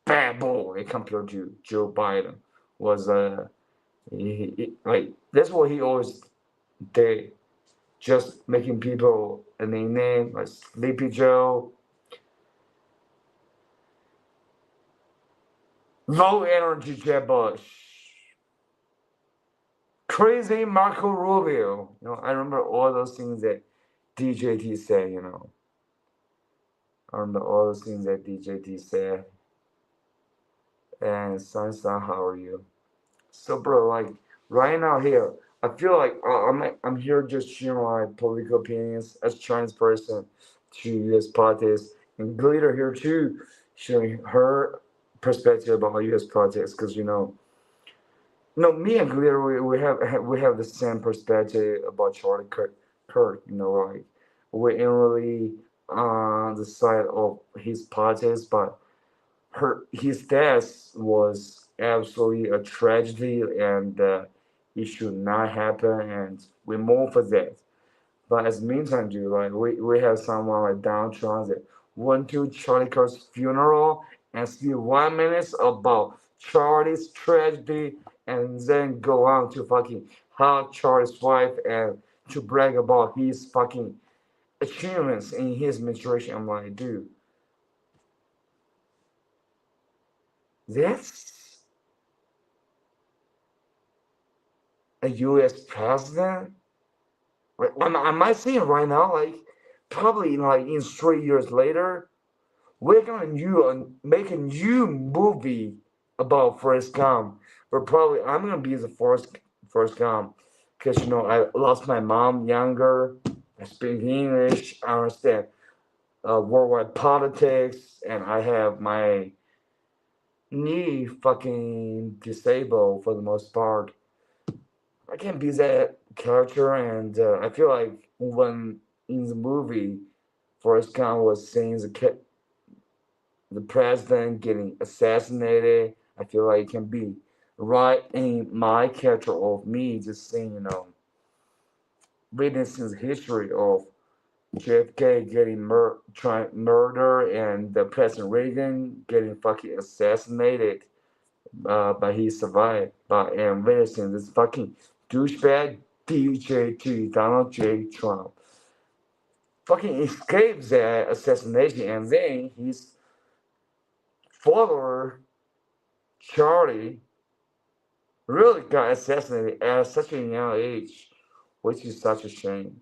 [SPEAKER 1] bad boy compared to Joe Biden. Was like that's what he always did, just making people a nickname like Sleepy Joe, low energy Jeb Bush, crazy Marco Rubio. I remember all those things that DJT said. I remember all those things that DJT said. And son, how are you? So, bro, like right now here, I feel like I'm here just sharing my political opinions as a Chinese person to U.S. politics, and Glitter here too, sharing her perspective about U.S. politics, because me and Glitter we have the same perspective about Charlie Kirk. Like we ain't really on the side of his politics, but his death was absolutely a tragedy, and it should not happen, and we mourn for that. But as meantime, dude, like we have someone like Donald Trump that went to Charlie Kirk's funeral and speak 1 minute about Charlie's tragedy, and then go on to fucking hug Charlie's wife and to brag about his fucking achievements in his administration. I'm like, dude, that's a U.S. president? Like, am I saying right now, like, probably like in 3 years later, we're gonna make a new movie about Forrest Gump. But probably I'm gonna be the Forrest Gump, because I lost my mom younger. I speak English. I understand worldwide politics, and I have my knee fucking disabled for the most part. I can't be that character, and I feel like when in the movie, Forrest Gump was seeing the president getting assassinated, I feel like it can be right in my character of me just seeing, witnessing the history of JFK getting murdered and the President Reagan getting fucking assassinated, but he survived. But and witnessing this fucking douchebag DJT Donald J. Trump fucking escaped the assassination, and then his follower Charlie really got assassinated at such a young age, which is such a shame.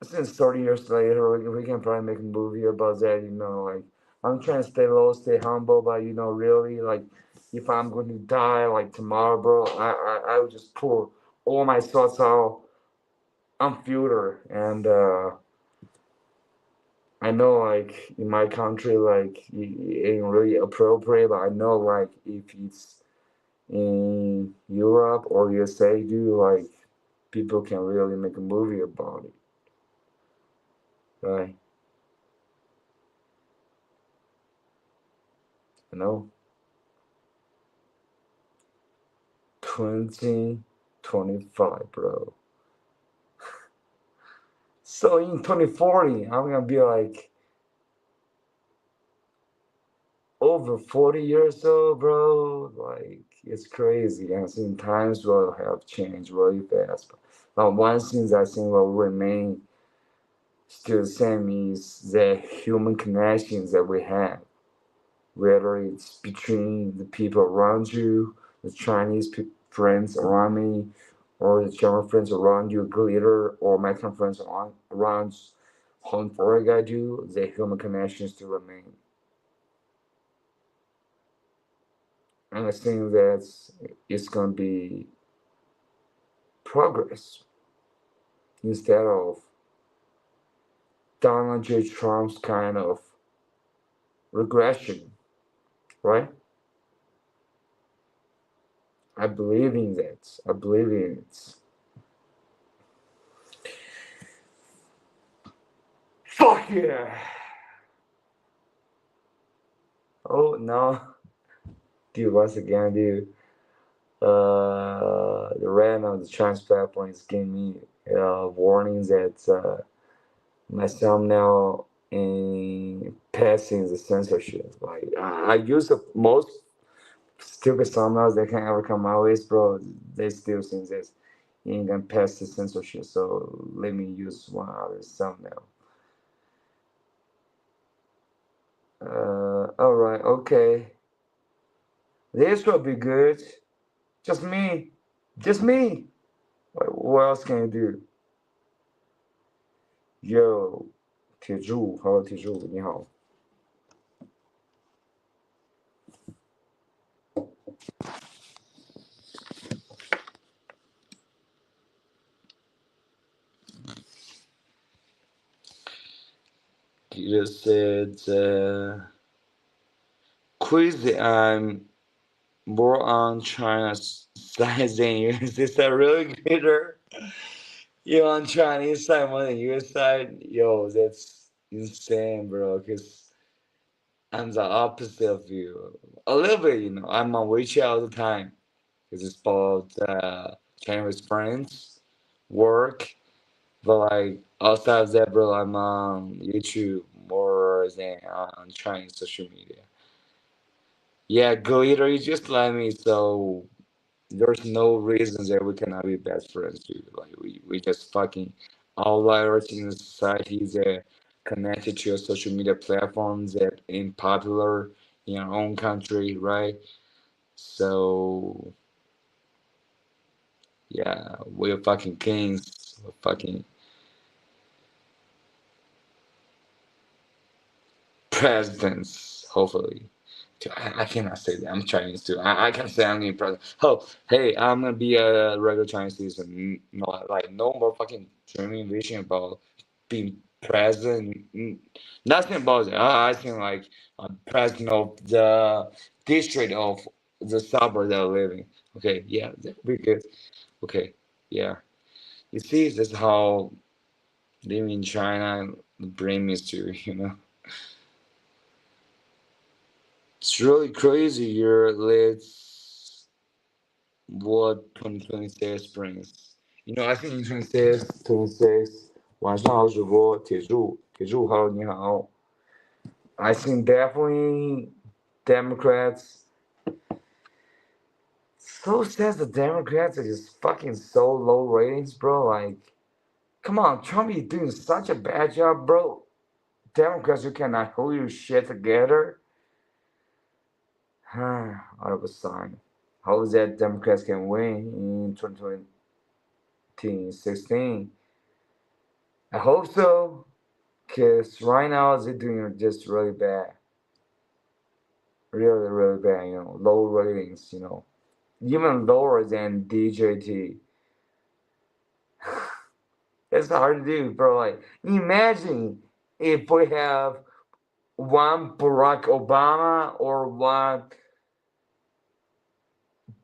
[SPEAKER 1] Since 30 years later, we can probably make a movie about that, like, I'm trying to stay low, stay humble, but, really, like, if I'm going to die, like, tomorrow, bro, I would just pour all my thoughts out on filter, and, I know, like, in my country, like, it ain't really appropriate, but I know, like, if it's in Europe or USA, like, people can really make a movie about it, right? You know? 2025, bro. So in 2040, I'm gonna be like over 40 years old, bro. Like, it's crazy. And I think times will have changed really fast. But one thing that I think will remain still the same is the human connections that we have, whether it's between the people around you, the Chinese friends around me, or the German friends around you, glitter, or Mexican friends around Hong Kong, I do, the human connections to remain. And I think that it's gonna be progress instead of Donald J. Trump's kind of regression, right? I believe in that. I believe in it. Fuck yeah! Oh no, dude! Once again, dude. The random the Chinese platform is giving me warnings that my thumbnail in passing the censorship. Like I use the most stupid thumbnails that can ever come my way, bro. They still think this ain't gonna pass the censorship. So let me use one other thumbnail. All right, okay. This will be good. Just me. Just me. What else can you do? Yo, 铁柱，Hello，铁柱，你好。You just said crazy. I'm more on China's side than you. Is that really glitter? You on Chinese side more than US side? Yo, that's insane, bro. Cause I'm the opposite of you. A little bit, I'm on WeChat all the time. Cause it's about Chinese friends, work. But like outside of that, bro, I'm on YouTube more than on Chinese social media. Yeah, glitter, you just like me, so there's no reason that we cannot be best friends, dude. Like we just fucking outliers in the society that connected to your social media platforms that ain't popular in our own country, right? So yeah, we're fucking kings. We're fucking presidents, hopefully. I cannot say that. I'm Chinese too. I can say I'm being president. Oh, hey, I'm gonna be a regular Chinese citizen. No, like no more fucking dreaming vision about being president. Nothing about that. I think like president of the district of the suburb that I live in. Okay, yeah, that would be good. Okay, yeah. You see, that's how living in China bring me to. It's really crazy here. Let's what 2026 brings. I think in 26, 晚上好主播铁柱，铁柱，Hello 你好。I think definitely Democrats. So says the Democrats are just fucking so low ratings, bro. Like Come on, Trump is doing such a bad job, bro. Democrats, you cannot hold your shit together. Out of a sign. How is that Democrats can win in 2016? I hope so, because right now they're doing just really bad. Really, really bad, low ratings, even lower than DJT. It's hard to do, bro. Like, imagine if we have one Barack Obama or one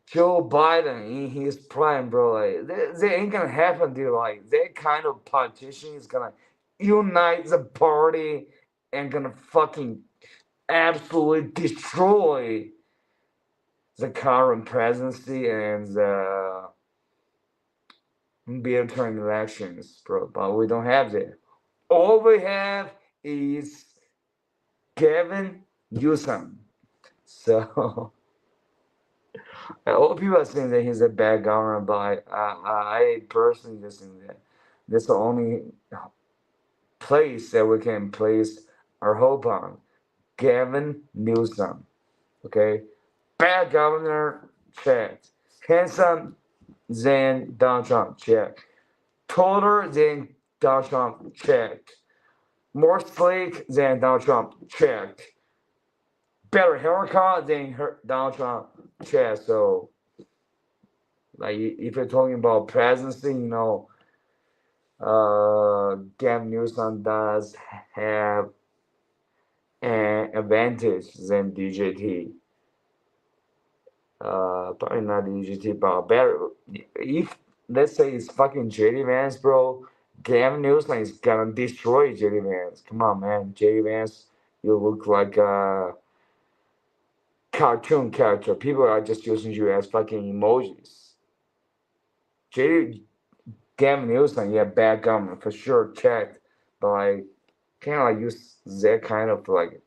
[SPEAKER 1] Joe Biden in his prime, bro. Like, they ain't gonna happen, dude. Like, that kind of politician is gonna unite the party and gonna fucking absolutely destroy the current presidency and the midterm elections, bro. But we don't have that. All we have is Gavin Newsom. So all people are saying that he's a bad governor, but I personally just think that that's the only place that we can place our hope on. Gavin Newsom. Okay? Bad governor, check. Handsome than Donald Trump, check. Taller than Donald Trump, check. More sleek than Donald Trump, check. Better haircut than Donald Trump, check. So, like, if you're talking about presidency, Gavin Newsom does have an advantage than DJT. Probably not DJT, but better. If let's say it's fucking JD Vance, bro, Gavin Newsom is gonna destroy JD Vance. Come on, man, JD Vance, you look like a cartoon character. People are just using you as fucking emojis. Gavin Newsom, yeah, bad government for sure, checked, but like, can't like use that kind of like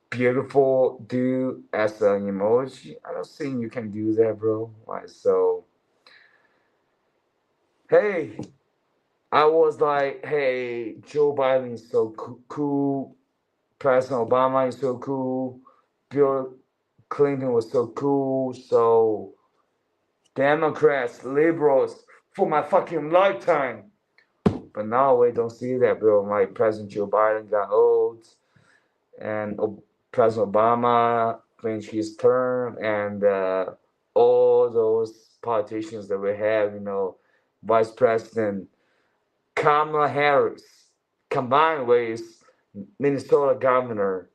[SPEAKER 1] beautiful dude as an emoji. I don't think you can do that, bro. Like, so, hey, I was like, hey, Joe Biden is so cool. President Obama is so cool. Bill Clinton was so cool. So, Democrats, liberals, for my fucking lifetime. But now we don't see that, bro. Like, President Joe Biden got old, and President Obama finished his term, and all those politicians that we have, Vice President Kamala Harris, combined with Minnesota Governor,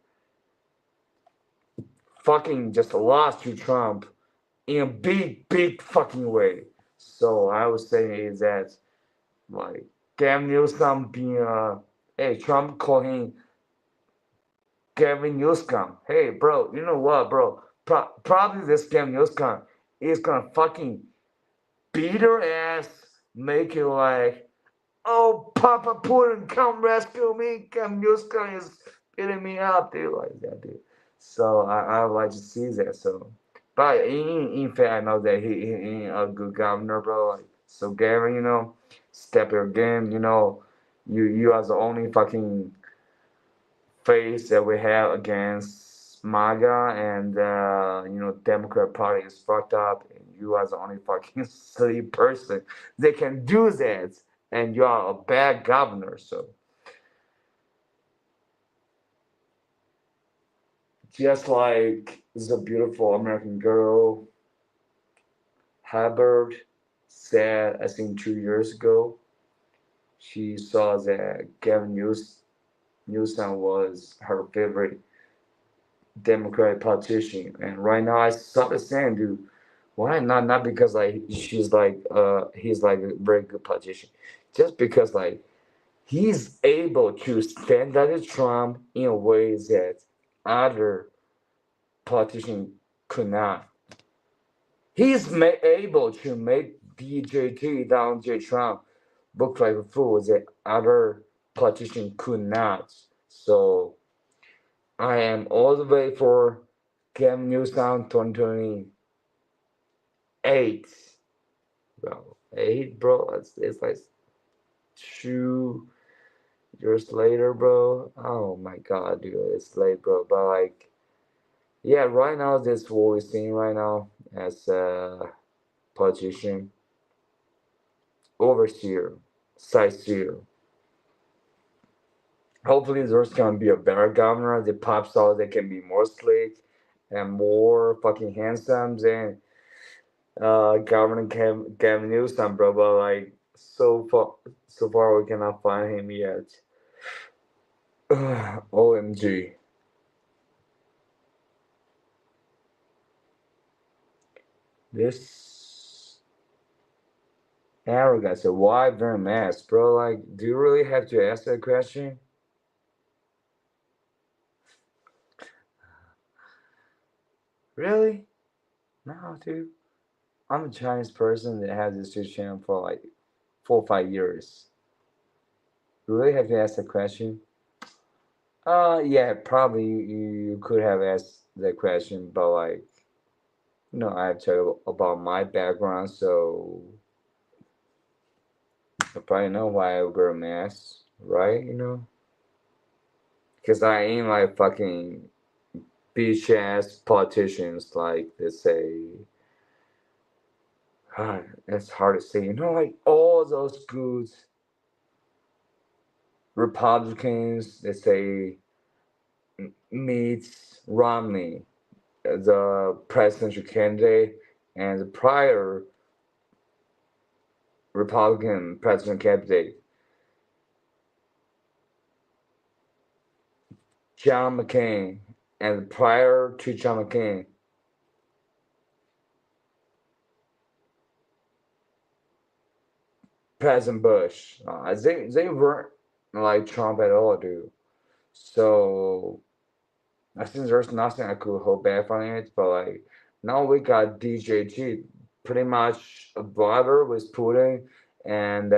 [SPEAKER 1] fucking just lost to Trump in a big, big fucking way. So I was saying is that, like, Gavin Newsom being hey, Trump called him Gavin Newsom. Hey, bro, you know what, bro? Probably this Gavin Newsom is gonna fucking beat her ass, make it like, oh, Papa Putin, come rescue me. Gavin Newsom is beating me up, dude, like that, dude. So I would like to see that. So, but in fact, I know that he ain't a good governor, bro. Like, so Gavin, step your game. You are the only fucking face that we have against MAGA, and Democrat Party is fucked up, and you are the only fucking silly person that can do that, and you are a bad governor. So just like the beautiful American girl Hubbard said, I think 2 years ago, she saw that Gavin Newsom was her favorite Democratic politician, and right now I started saying, dude, why not because like he's like a very good politician, just because like he's able to stand up to Trump in a way that other politicians could not. He's able to make DJT Donald J. Trump look like a fool that other politicians could not. So I am all the way for Gavin Newsom 2028. bro. 8, bro. It's like 2 years later, bro. Oh my god, dude, it's late, bro. But like, yeah, right now this is what we're seeing right now as a politician, overseer, sightseer. Hopefully, there's gonna be a better governor that pops out that can be more slick and more fucking handsome than Governor Gavin Newsom, bro. But like, so far we cannot find him yet. OMG. This arrogance, why wear a mask, bro? Like, do you really have to ask that question? Really? No, dude. I'm a Chinese person that has this YouTube channel for like 4 or 5 years. You really have to ask that question? Yeah, probably you could have asked that question, but like, I have to tell you about my background, so you probably know why I wear a mask, right? Because I ain't like fucking bitch ass politicians like they say. It's hard to say. Like all those good Republicans, they say meets Romney, the presidential candidate, and the prior Republican president candidate, John McCain, and prior to John McCain, President Bush. They weren't like Trump at all, dude. So I think there's nothing I could hold back from it, but like now we got DJT, pretty much a brother with Putin, and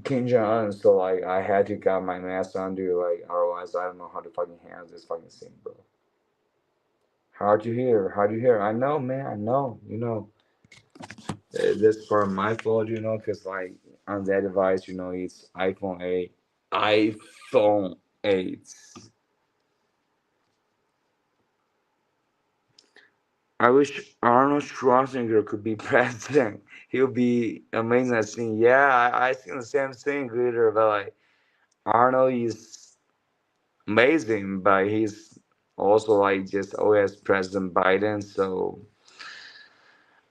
[SPEAKER 1] Kim Jong Un. So like I had to get my mask on, dude. Like otherwise I don't know how to fucking handle this fucking thing, bro. Hard to hear, hard to hear. I know, man. I know. This for my fault, because like on that device, it's iPhone 8. iPhone 8. I wish Arnold Schwarzenegger could be president. He'll be amazing at singing. Yeah, I think the same thing, Glitter, but like Arnold is amazing, but he's also like just always President Biden, so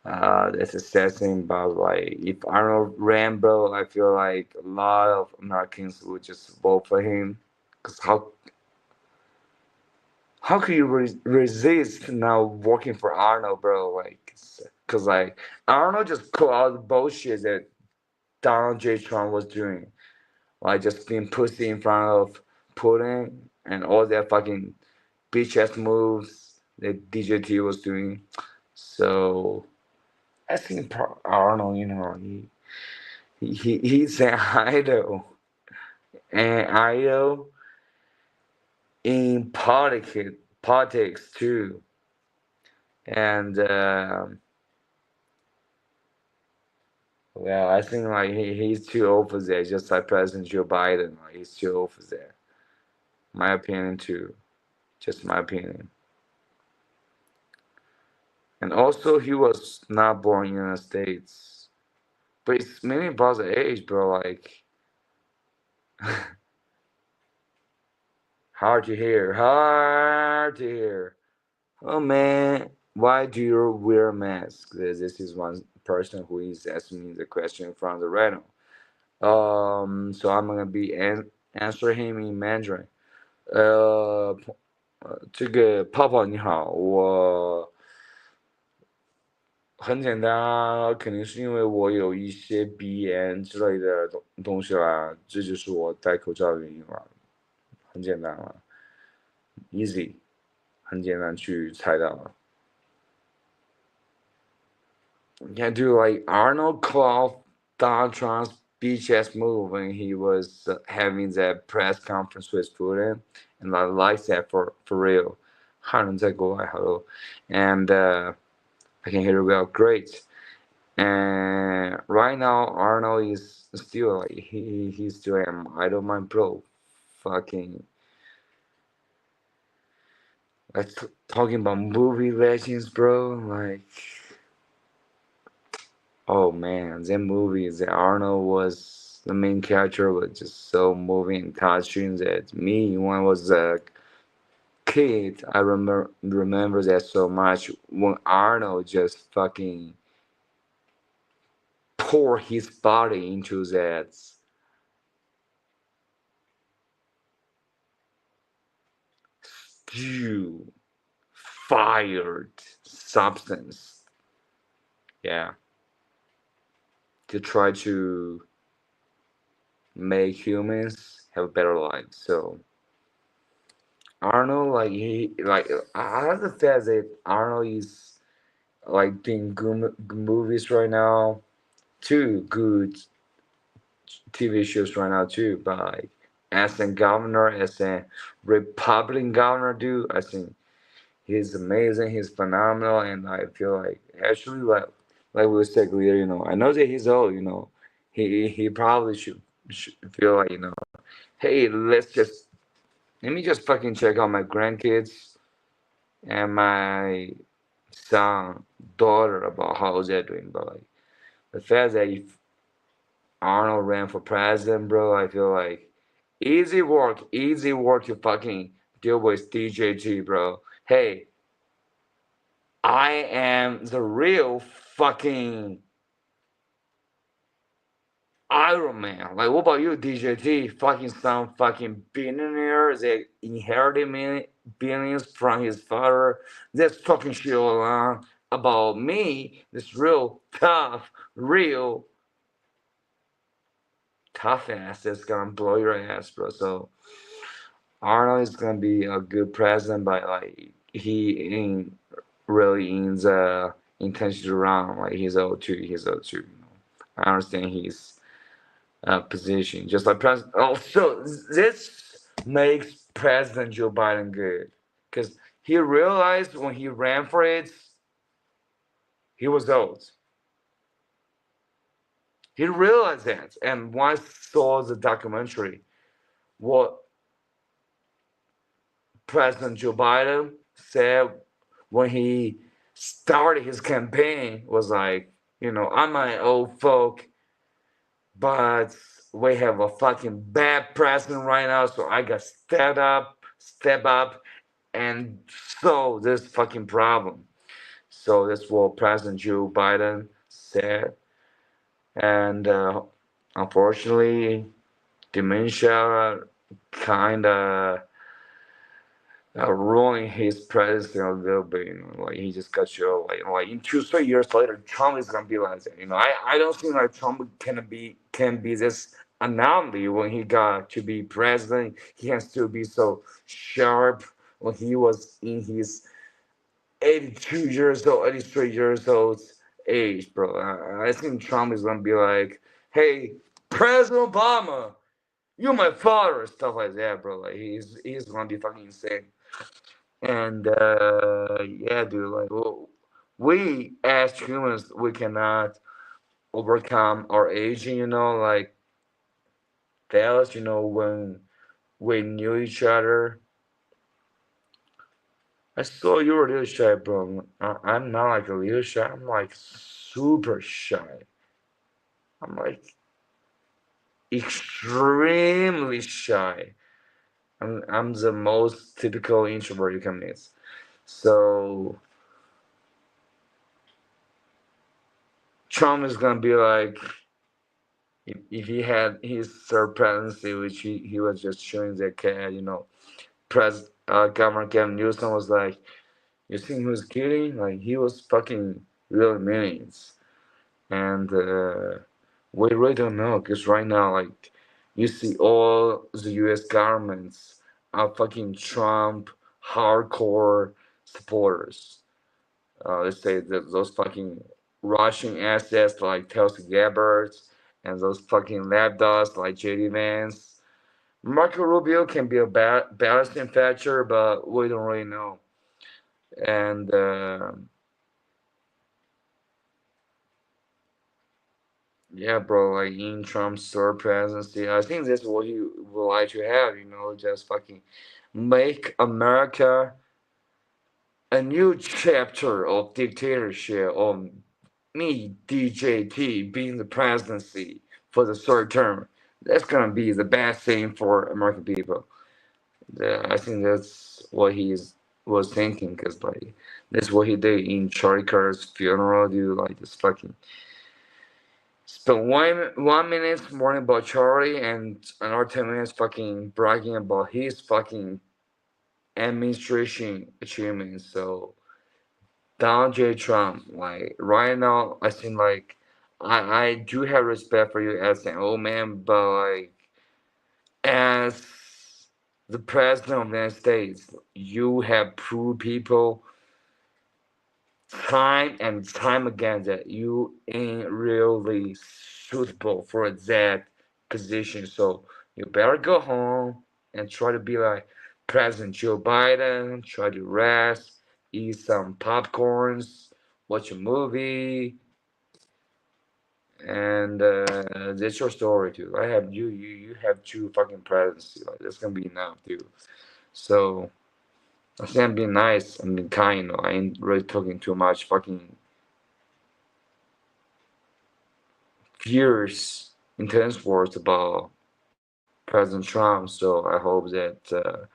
[SPEAKER 1] that's a sad thing. But like if Arnold ran, bro, I feel like a lot of Americans would just vote for him. Cause how could you resist now working for Arnold, bro? Like, cause like Arnold just called out the bullshit that Donald J. Trump was doing, like just being pussy in front of Putin and all that fucking bitch ass moves that DJT was doing. So I think Arnold, he's an idol, and idol in politics too, and well, I think like he's too old for that, just like President Joe Biden. Like, he's too old for that. My opinion too, just my opinion. And also, he was not born in the United States, but it's mainly about the age, bro. Like, hard to hear, hard to hear. Oh man, why do you wear a mask? This is one person who is asking me the question from the Reddit. So I'm gonna be answer him in Mandarin. 这个泡泡你好，我很简单啊，肯定是因为我有一些鼻炎之类的东西啦，这就是我戴口罩的原因了，很简单了，easy，很简单去猜到了。You can do like Arnold called Donald Trump's beach ass move when he was having that press conference with Putin, and I like that for real. 汉人在国外 hello and I can hear you well great and right now Arnold is still like he's still I don't mind bro fucking like talking about movie legends bro like oh man that movie that Arnold was the main character was just so moving and touching that me when I was a kid I remember that so much when Arnold just fucking pour his body into that stew fired substance yeah to try to make humans have a better life so Arnold like he like I have to say that Arnold is like doing good movies right now two good TV shows right now too but like as a governor as a Republican governor dude I think he's amazing he's phenomenal and I feel like actually like we said earlier I know that he's old he probably should feel like hey let me just fucking check out my grandkids and my son daughter about how they're doing but like the fact that if Arnold ran for president bro I feel like easy work to fucking deal with DJT bro hey I am the real fucking Iron Man. Like, what about you, DJT? Fucking some fucking billionaire that inherited billions from his father. That's fucking shit along. About me, this real tough ass that's gonna blow your ass, bro. So Arnold is gonna be a good president, but like he ain't really in the intention to run. Like he's 02, I understand he's position, just like President. Oh, so this makes President Joe Biden good because he realized when he ran for it, he was old. He realized that, and once saw the documentary, what President Joe Biden said when he started his campaign was like, I'm an old folk, but we have a fucking bad president right now, so I got step up, and solve this fucking problem. So that's what President Joe Biden said, and unfortunately, dementia kind of ruined his presidency a little bit. Like he just got you like in 2 3 years later, Trump is gonna be like that. I don't think like Trump can be this anomaly when he got to be president. He can still be so sharp when he was in his 82 years old, 83 years old age, bro. I think Trump is gonna be like, hey, President Obama, you're my father, stuff like that, bro. Like he's gonna be fucking insane. And yeah, dude, like we as humans, we cannot overcome our aging, like that, when we knew each other. I saw you were really shy, bro. I'm not like a little shy. I'm like super shy. I'm like extremely shy. I'm the most typical introvert you can meet. So Trump is gonna be like if he had his third presidency, which he was just showing that cat, Governor Gavin Newsom was like, you think he was kidding? Like he was fucking really millions. And we really don't know because right now, like, you see all the U.S. governments are fucking Trump hardcore supporters. Let's say that those fucking Russian assets like Tulsi Gabbard and those fucking lapdogs like JD Vance. Marco Rubio can be a balancing factor, but we don't really know. And yeah, bro, like in Trump's third presidency, I think that's what he would like to have, just fucking make America a new chapter of dictatorship of me, DJT, being the presidency for the third term. That's gonna be the best thing for American people. I think that's what he was thinking, cause like that's what he did in Charlie Kirk's funeral, dude. Like just fucking spent 1 minute mourning about Charlie and another 10 minutes fucking bragging about his fucking administration achievements. So Donald J. Trump, like right now, I think like I do have respect for you as an old man, but like as the president of the United States, you have proved people time and time again that you ain't really suitable for that position. So you better go home and try to be like President Joe Biden, try to rest, eat some popcorns, watch a movie, and that's your story too. I have you have two fucking presidency. Like that's gonna be enough, dude. So I think I'm being nice, I'm being kind, I ain't really talking too much fucking fierce, intense words about President Trump. So I hope that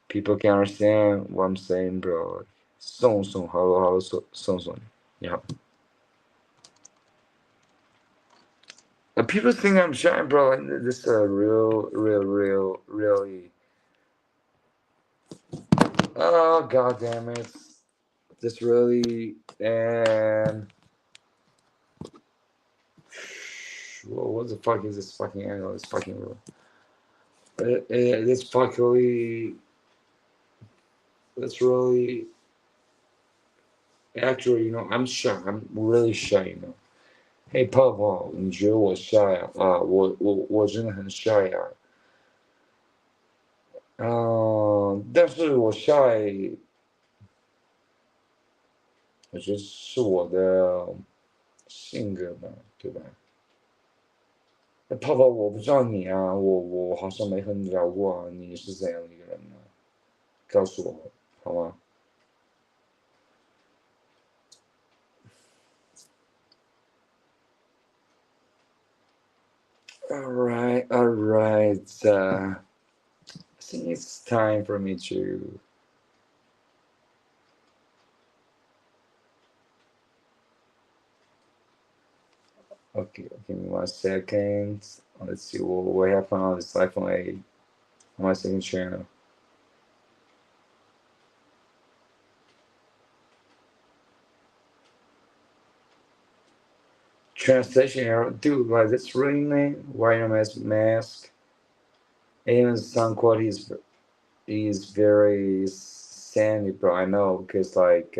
[SPEAKER 1] people can understand what I'm saying, bro. 送送，hello，送送你好。People think I'm shy, bro. Like, this is a really. Oh, god damn it. This really. And. What the fuck is this fucking angle? This fucking. This fucking. That's really. Actually, I'm shy. I'm really shy. Hey,泡泡，你觉得我 shy 啊？我真的很 shy 啊。但是我 shy，我觉得是我的性格吧，对吧？泡泡，我不知道你啊，我好像没和你聊过啊，你是怎样的一个人呢？告诉我好吗？Alright, alright. I think it's time for me to. Okay, give me 1 second. Let's see what happened on this iPhone 8 on my second channel. Translation error. Dude, like that's really name. Wearing a mask. Even sound quality is very sandy, bro. I know because like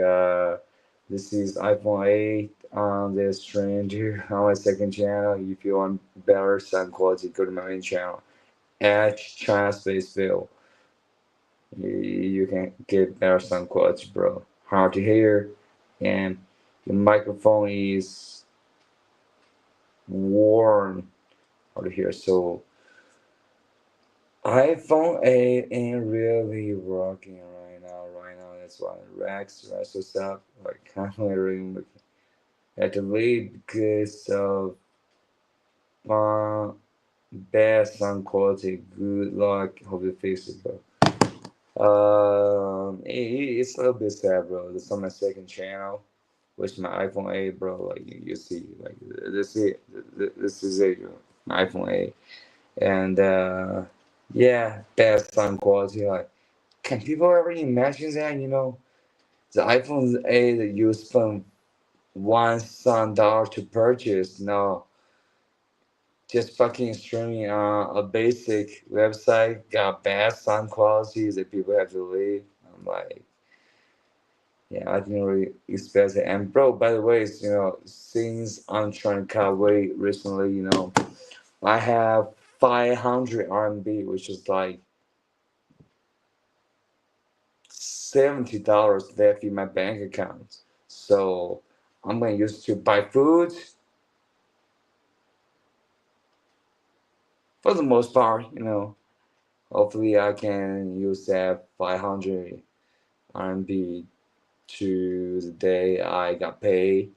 [SPEAKER 1] this is iPhone 8 on the stranger on my second channel. If you want better sound quality, go to my main channel. Edge China Space Bill. You can get better sound quality, bro. Hard to hear, and the microphone is warm. Hard to hear. So iPhone 8 ain't really rocking right now. That's why Rex what's up. Like I'm literally at the lead because of bad sound quality. Good luck. Hope you fix it, bro. It's a little bit sad, bro. This on my second channel, which my iPhone 8, bro. Like you see, like this is it. This is it, bro. My iPhone 8, and yeah, bad sound quality. Like, can people ever imagine that? The iPhone 8 that you spend $1 to purchase, no, just fucking streaming on a basic website got bad sound quality that people have to leave. I'm like, yeah, I didn't really expect it. And bro, by the way, since I'm trying to cut weight recently, I have 500 RMB, which is like $70 left in my bank account. So I'm gonna use it to buy food. For the most part, hopefully I can use that 500 RMB to the day I got paid.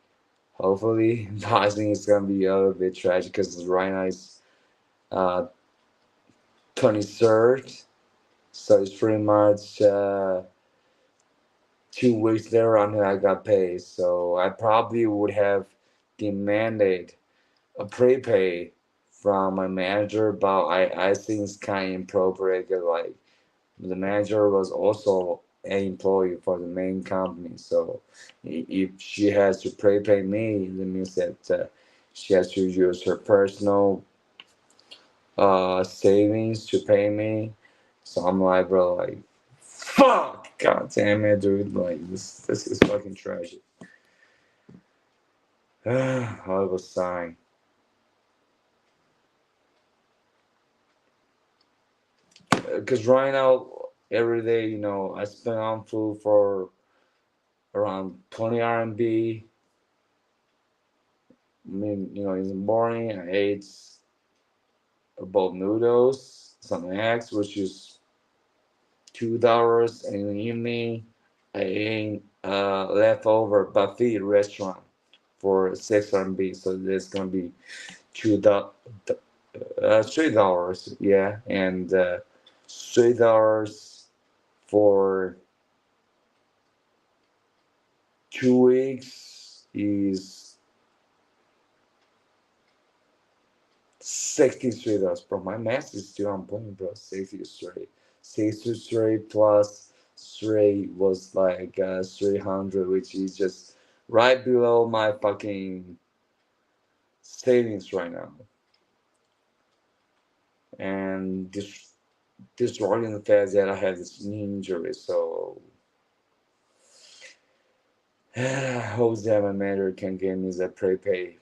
[SPEAKER 1] Hopefully, but I think it's gonna be a little bit tragic because right now it's 23rd, so it's pretty much 2 weeks later until I got paid. So I probably would have demanded a prepay from my manager, but I think it's kind of inappropriate because like the manager was also an employee for the main company. So if she has to prepay me, that means that she has to use her personal savings to pay me. So I'm like, bro, like, fuck, god damn it, dude, like this is fucking tragic. Horrible sign. Because right now, every day, I spend on food for around 20 RMB. I mean, in the morning, I ate a bowl of noodles, some eggs, which is $2, and in the evening, I ate leftover buffet restaurant for 6 RMB. So there's gonna be $3, yeah, and $3 for 2 weeks is $63, bro. My math is still on point, bro. 63 plus 3 was like 300, which is just right below my fucking savings right now. And disregarding the fact that I have this knee injury, so I hope that my manager can give me the prepay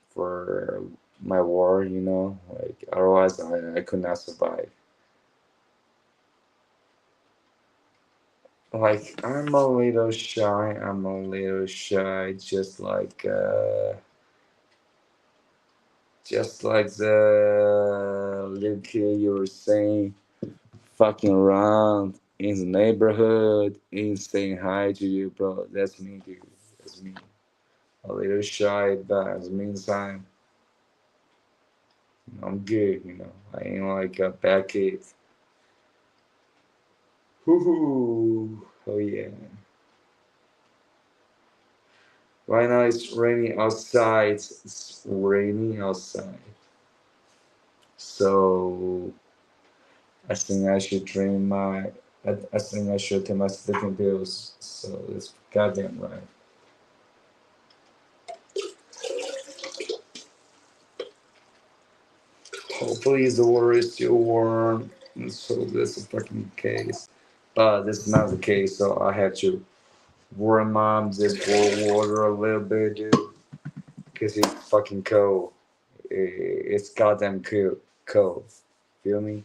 [SPEAKER 1] for my war, like otherwise I could not survive. Like I'm a little shy, just like the little kid you were saying, fucking around in the neighborhood, ain't saying hi to you, bro. That's me, dude. That's me. A little shy, but at the meantime, I'm good, I ain't like a bad kid. Woohoo! Oh yeah. Right now it's raining outside. It's raining outside. So I think I should I think I should take my sleeping pills. So it's goddamn right. Hopefully the water is still warm. And so that's a fucking case. But this is not the case, so I have to warm up this water a little bit, dude. Because it's fucking cold. It's goddamn cold. Feel me?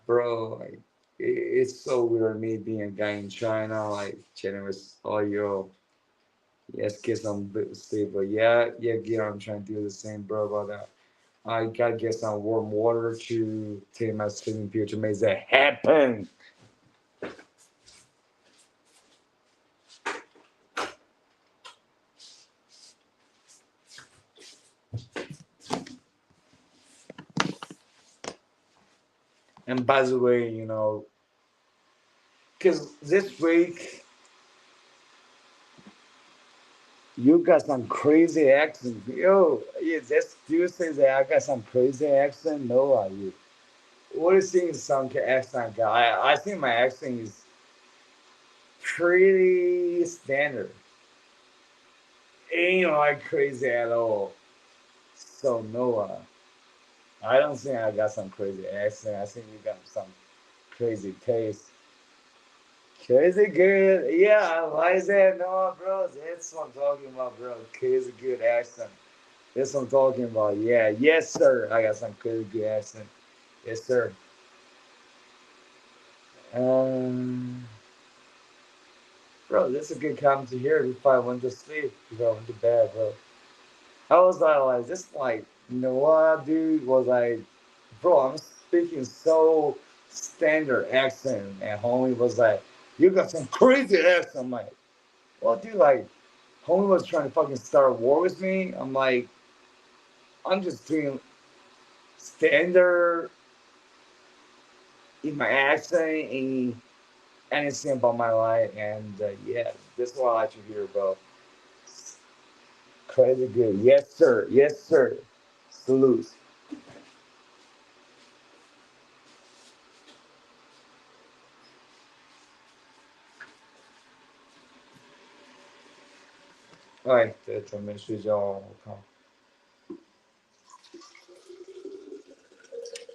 [SPEAKER 1] Bro, like, it's so weird me being a guy in China, like, chatting with all yo. Yes, get some sleep, but yeah, I'm trying to do the same, bro. But I gotta get some warm water to take my sleeping pill to make that happen. And by the way, because this week you got some crazy accent. Yo, yeah, this dude says that I got some crazy accent. No, are you? What do you think is some accent guy? I think my accent is pretty standard. Ain't like crazy at all. So Noah, I don't think I got some crazy accent. I think you got some crazy taste. Crazy good. Yeah, why is that? No, bro. That's what I'm talking about, bro. Crazy good accent. That's what I'm talking about. Yeah, yes, sir. I got some pretty good accent. Yes, sir. Bro, this is a good comment to hear before I went to sleep. Before I went to bed, bro. I was like, just like, you know what, dude? Was like, bro, I'm speaking so standard accent, and homie was like, you got some crazy accent. I'm like, well, dude, like, homie was trying to fucking start a war with me. I'm like, I'm just doing standard in my accent and anything about my life, and yeah, this is what I like to hear, bro. Crazy good. Yes, sir. Yes, sir. Salute. Alright, 准备睡觉，我靠。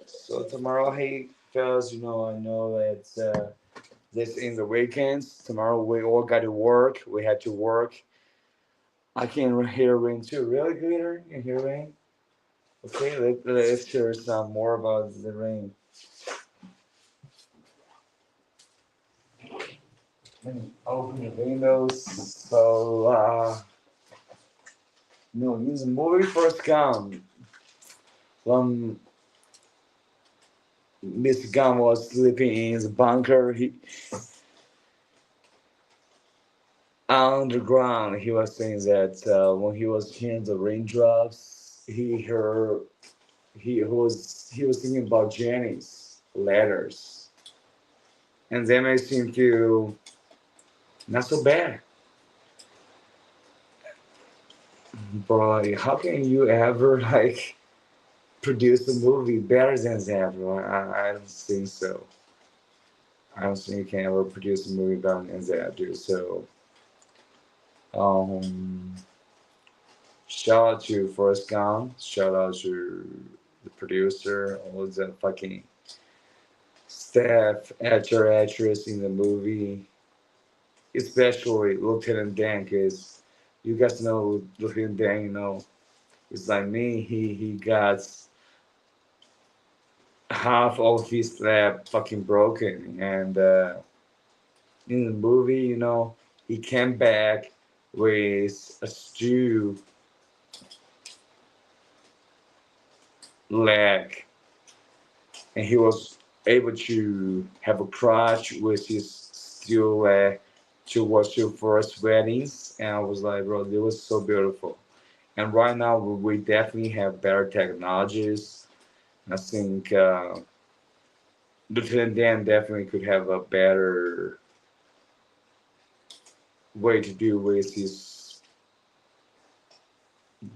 [SPEAKER 1] So tomorrow, hey, fellas, I know it's this in the weekends. Tomorrow we all got to work. We had to work. I can hear rain too. Really good? You can hear rain? Okay, let's hear some more about the rain. Let me open the windows. So, in the movie first come, when Mr. Gunn was sleeping in the bunker, underground, he was saying that when he was hearing the raindrops, he was thinking about Jenny's letters, and that makes him feel not so bad. But how can you ever like produce a movie better than that, bro? I don't think so. I don't think you can ever produce a movie better than that, dude. So, um, shout out to Forrest Gump. Shout out to the producer, all the fucking staff, actor, actress in the movie, especially Lieutenant Dan, because you guys know Lieutenant Dan, it's like me. He got half of his lab fucking broken, and in the movie, he came back with a stew leg, and he was able to have a crutch with his steel leg to watch your first weddings, and I was like, bro, it was so beautiful. And right now, we definitely have better technologies. I think Lieutenant Dan definitely could have a better way to deal with his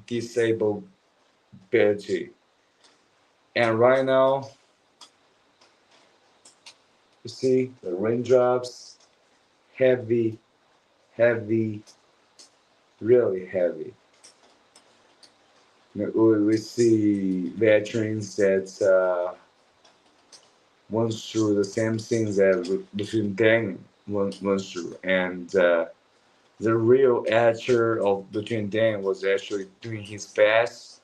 [SPEAKER 1] disabled ability. And right now, you see the raindrops, heavy, heavy, really heavy. We see veterans that went through the same things that Lieutenant Dan went through, and the real actor of Lieutenant Dan was actually doing his best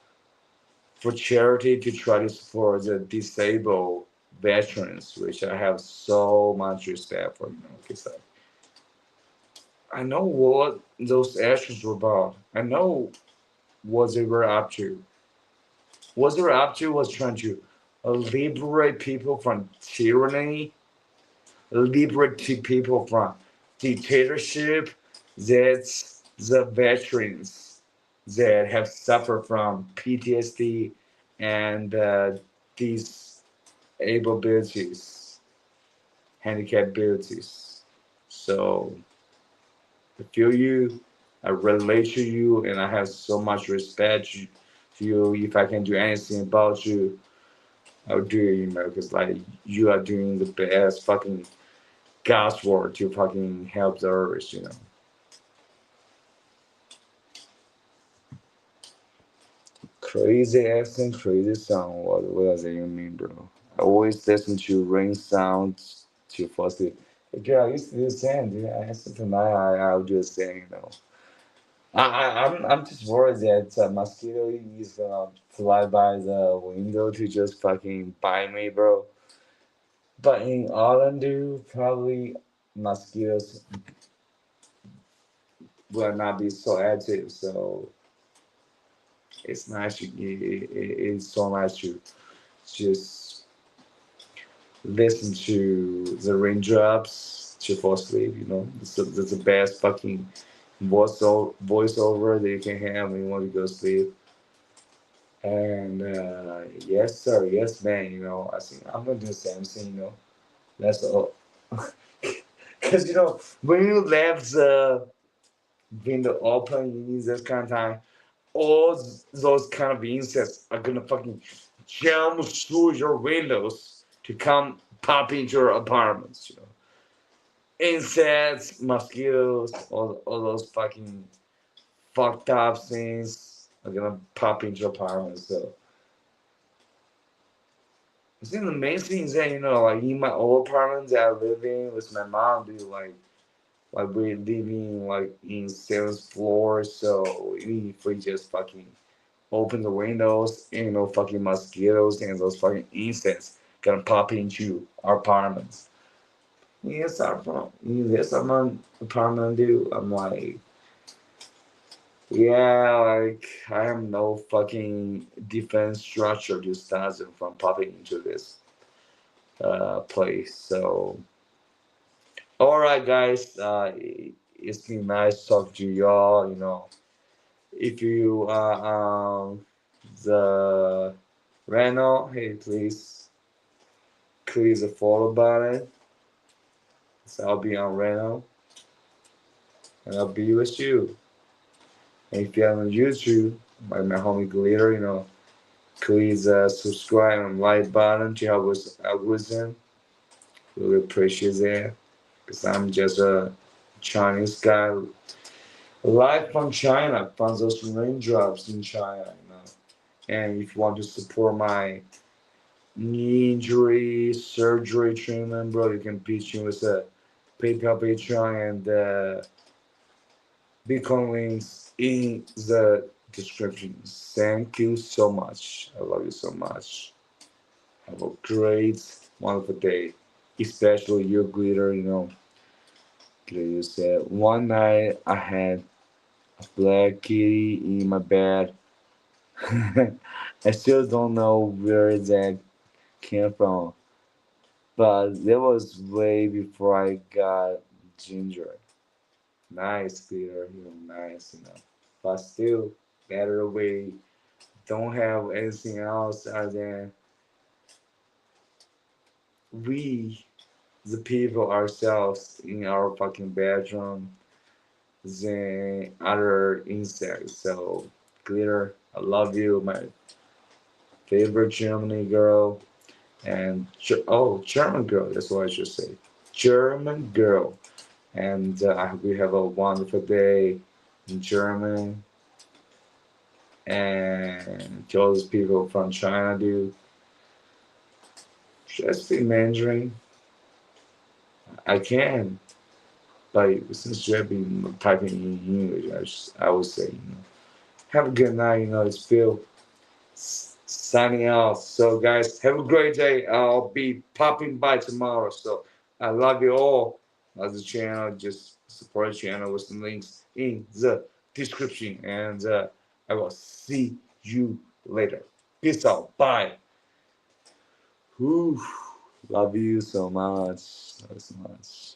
[SPEAKER 1] for charity to try to support the disabled veterans, which I have so much respect for, because I know what those actions were about. I know what they were up to. What they were up to was trying to liberate people from tyranny, liberate people from dictatorship. That's the veterans that have suffered from PTSD and these abilities, handicap abilities. So I feel you, I relate to you, and I have so much respect to you. If I can do anything about you, I'll do it, because like you are doing the best fucking God's work to fucking help the earth. Crazy accent, crazy song. What does it even mean, bro? I always listen to rain sounds to fall asleep. Hey, girl, I used to do the same, dude. I listen to my I'll do the same. I'm just worried that a mosquito is gonna fly by the window to just fucking bite me, bro. But in Ireland, dude, probably mosquitoes will not be so active. So it's nice. It's so nice to just listen to the raindrops to fall asleep. You know, it's the best fucking voiceover that you can have when you want to go to sleep. And yes, sir, yes, man. You know, I think I'm gonna do the same thing. You know, that's all. Because when you left the window open in this kind of time, all those kind of insects are gonna fucking jump through your windows to come pop into your apartments. Insects, mosquitoes, all those fucking fucked up things are gonna pop into your apartments. So I think the main thing is that like in my old apartment that I live in with my mom, dude, like we're living like in 7th floor, so if we just fucking open the windows and fucking mosquitoes and those fucking insects gonna pop into our apartments. Yes, I'm an apartment, dude. I'm like, yeah, like I have no fucking defense structure to stop them from popping into this place. So, all right, guys, it's been nice talking to y'all. If you the Reno, hey, please click the follow button. So I'll be on Reno, and I'll be with you. And if you're on YouTube, like my homie Glitter, please subscribe and like button to help us out with them. Really appreciate that. Because I'm just a Chinese guy, live from China, from those raindrops in China. And if you want to support my knee injury surgery treatment, bro, you can pitch me with a PayPal, Patreon, and Bitcoin links in the description. Thank you so much. I love you so much. Have a great, wonderful day. Especially you, Glitter. You said one night I had a black kitty in my bed. I still don't know where that came from, but that was way before I got ginger. Nice, Glitter. Nice. But still, better way. Don't have anything else other than we, the people ourselves, in our fucking bedroom than other insects. So, Glitter, I love you, my favorite Germany girl. And, German girl, that's what I should say. German girl. And I hope you have a wonderful day in German. And to all those people from China, dude, should I speak Mandarin? I can, but since you have been typing in English, I would say, have a good night. It's Phil signing out. So, guys, have a great day. I'll be popping by tomorrow. So, I love you all. Love the channel. Just support the channel with some links in the description. And I will see you later. Peace out. Bye. Whew. Love you so much. Love you so much.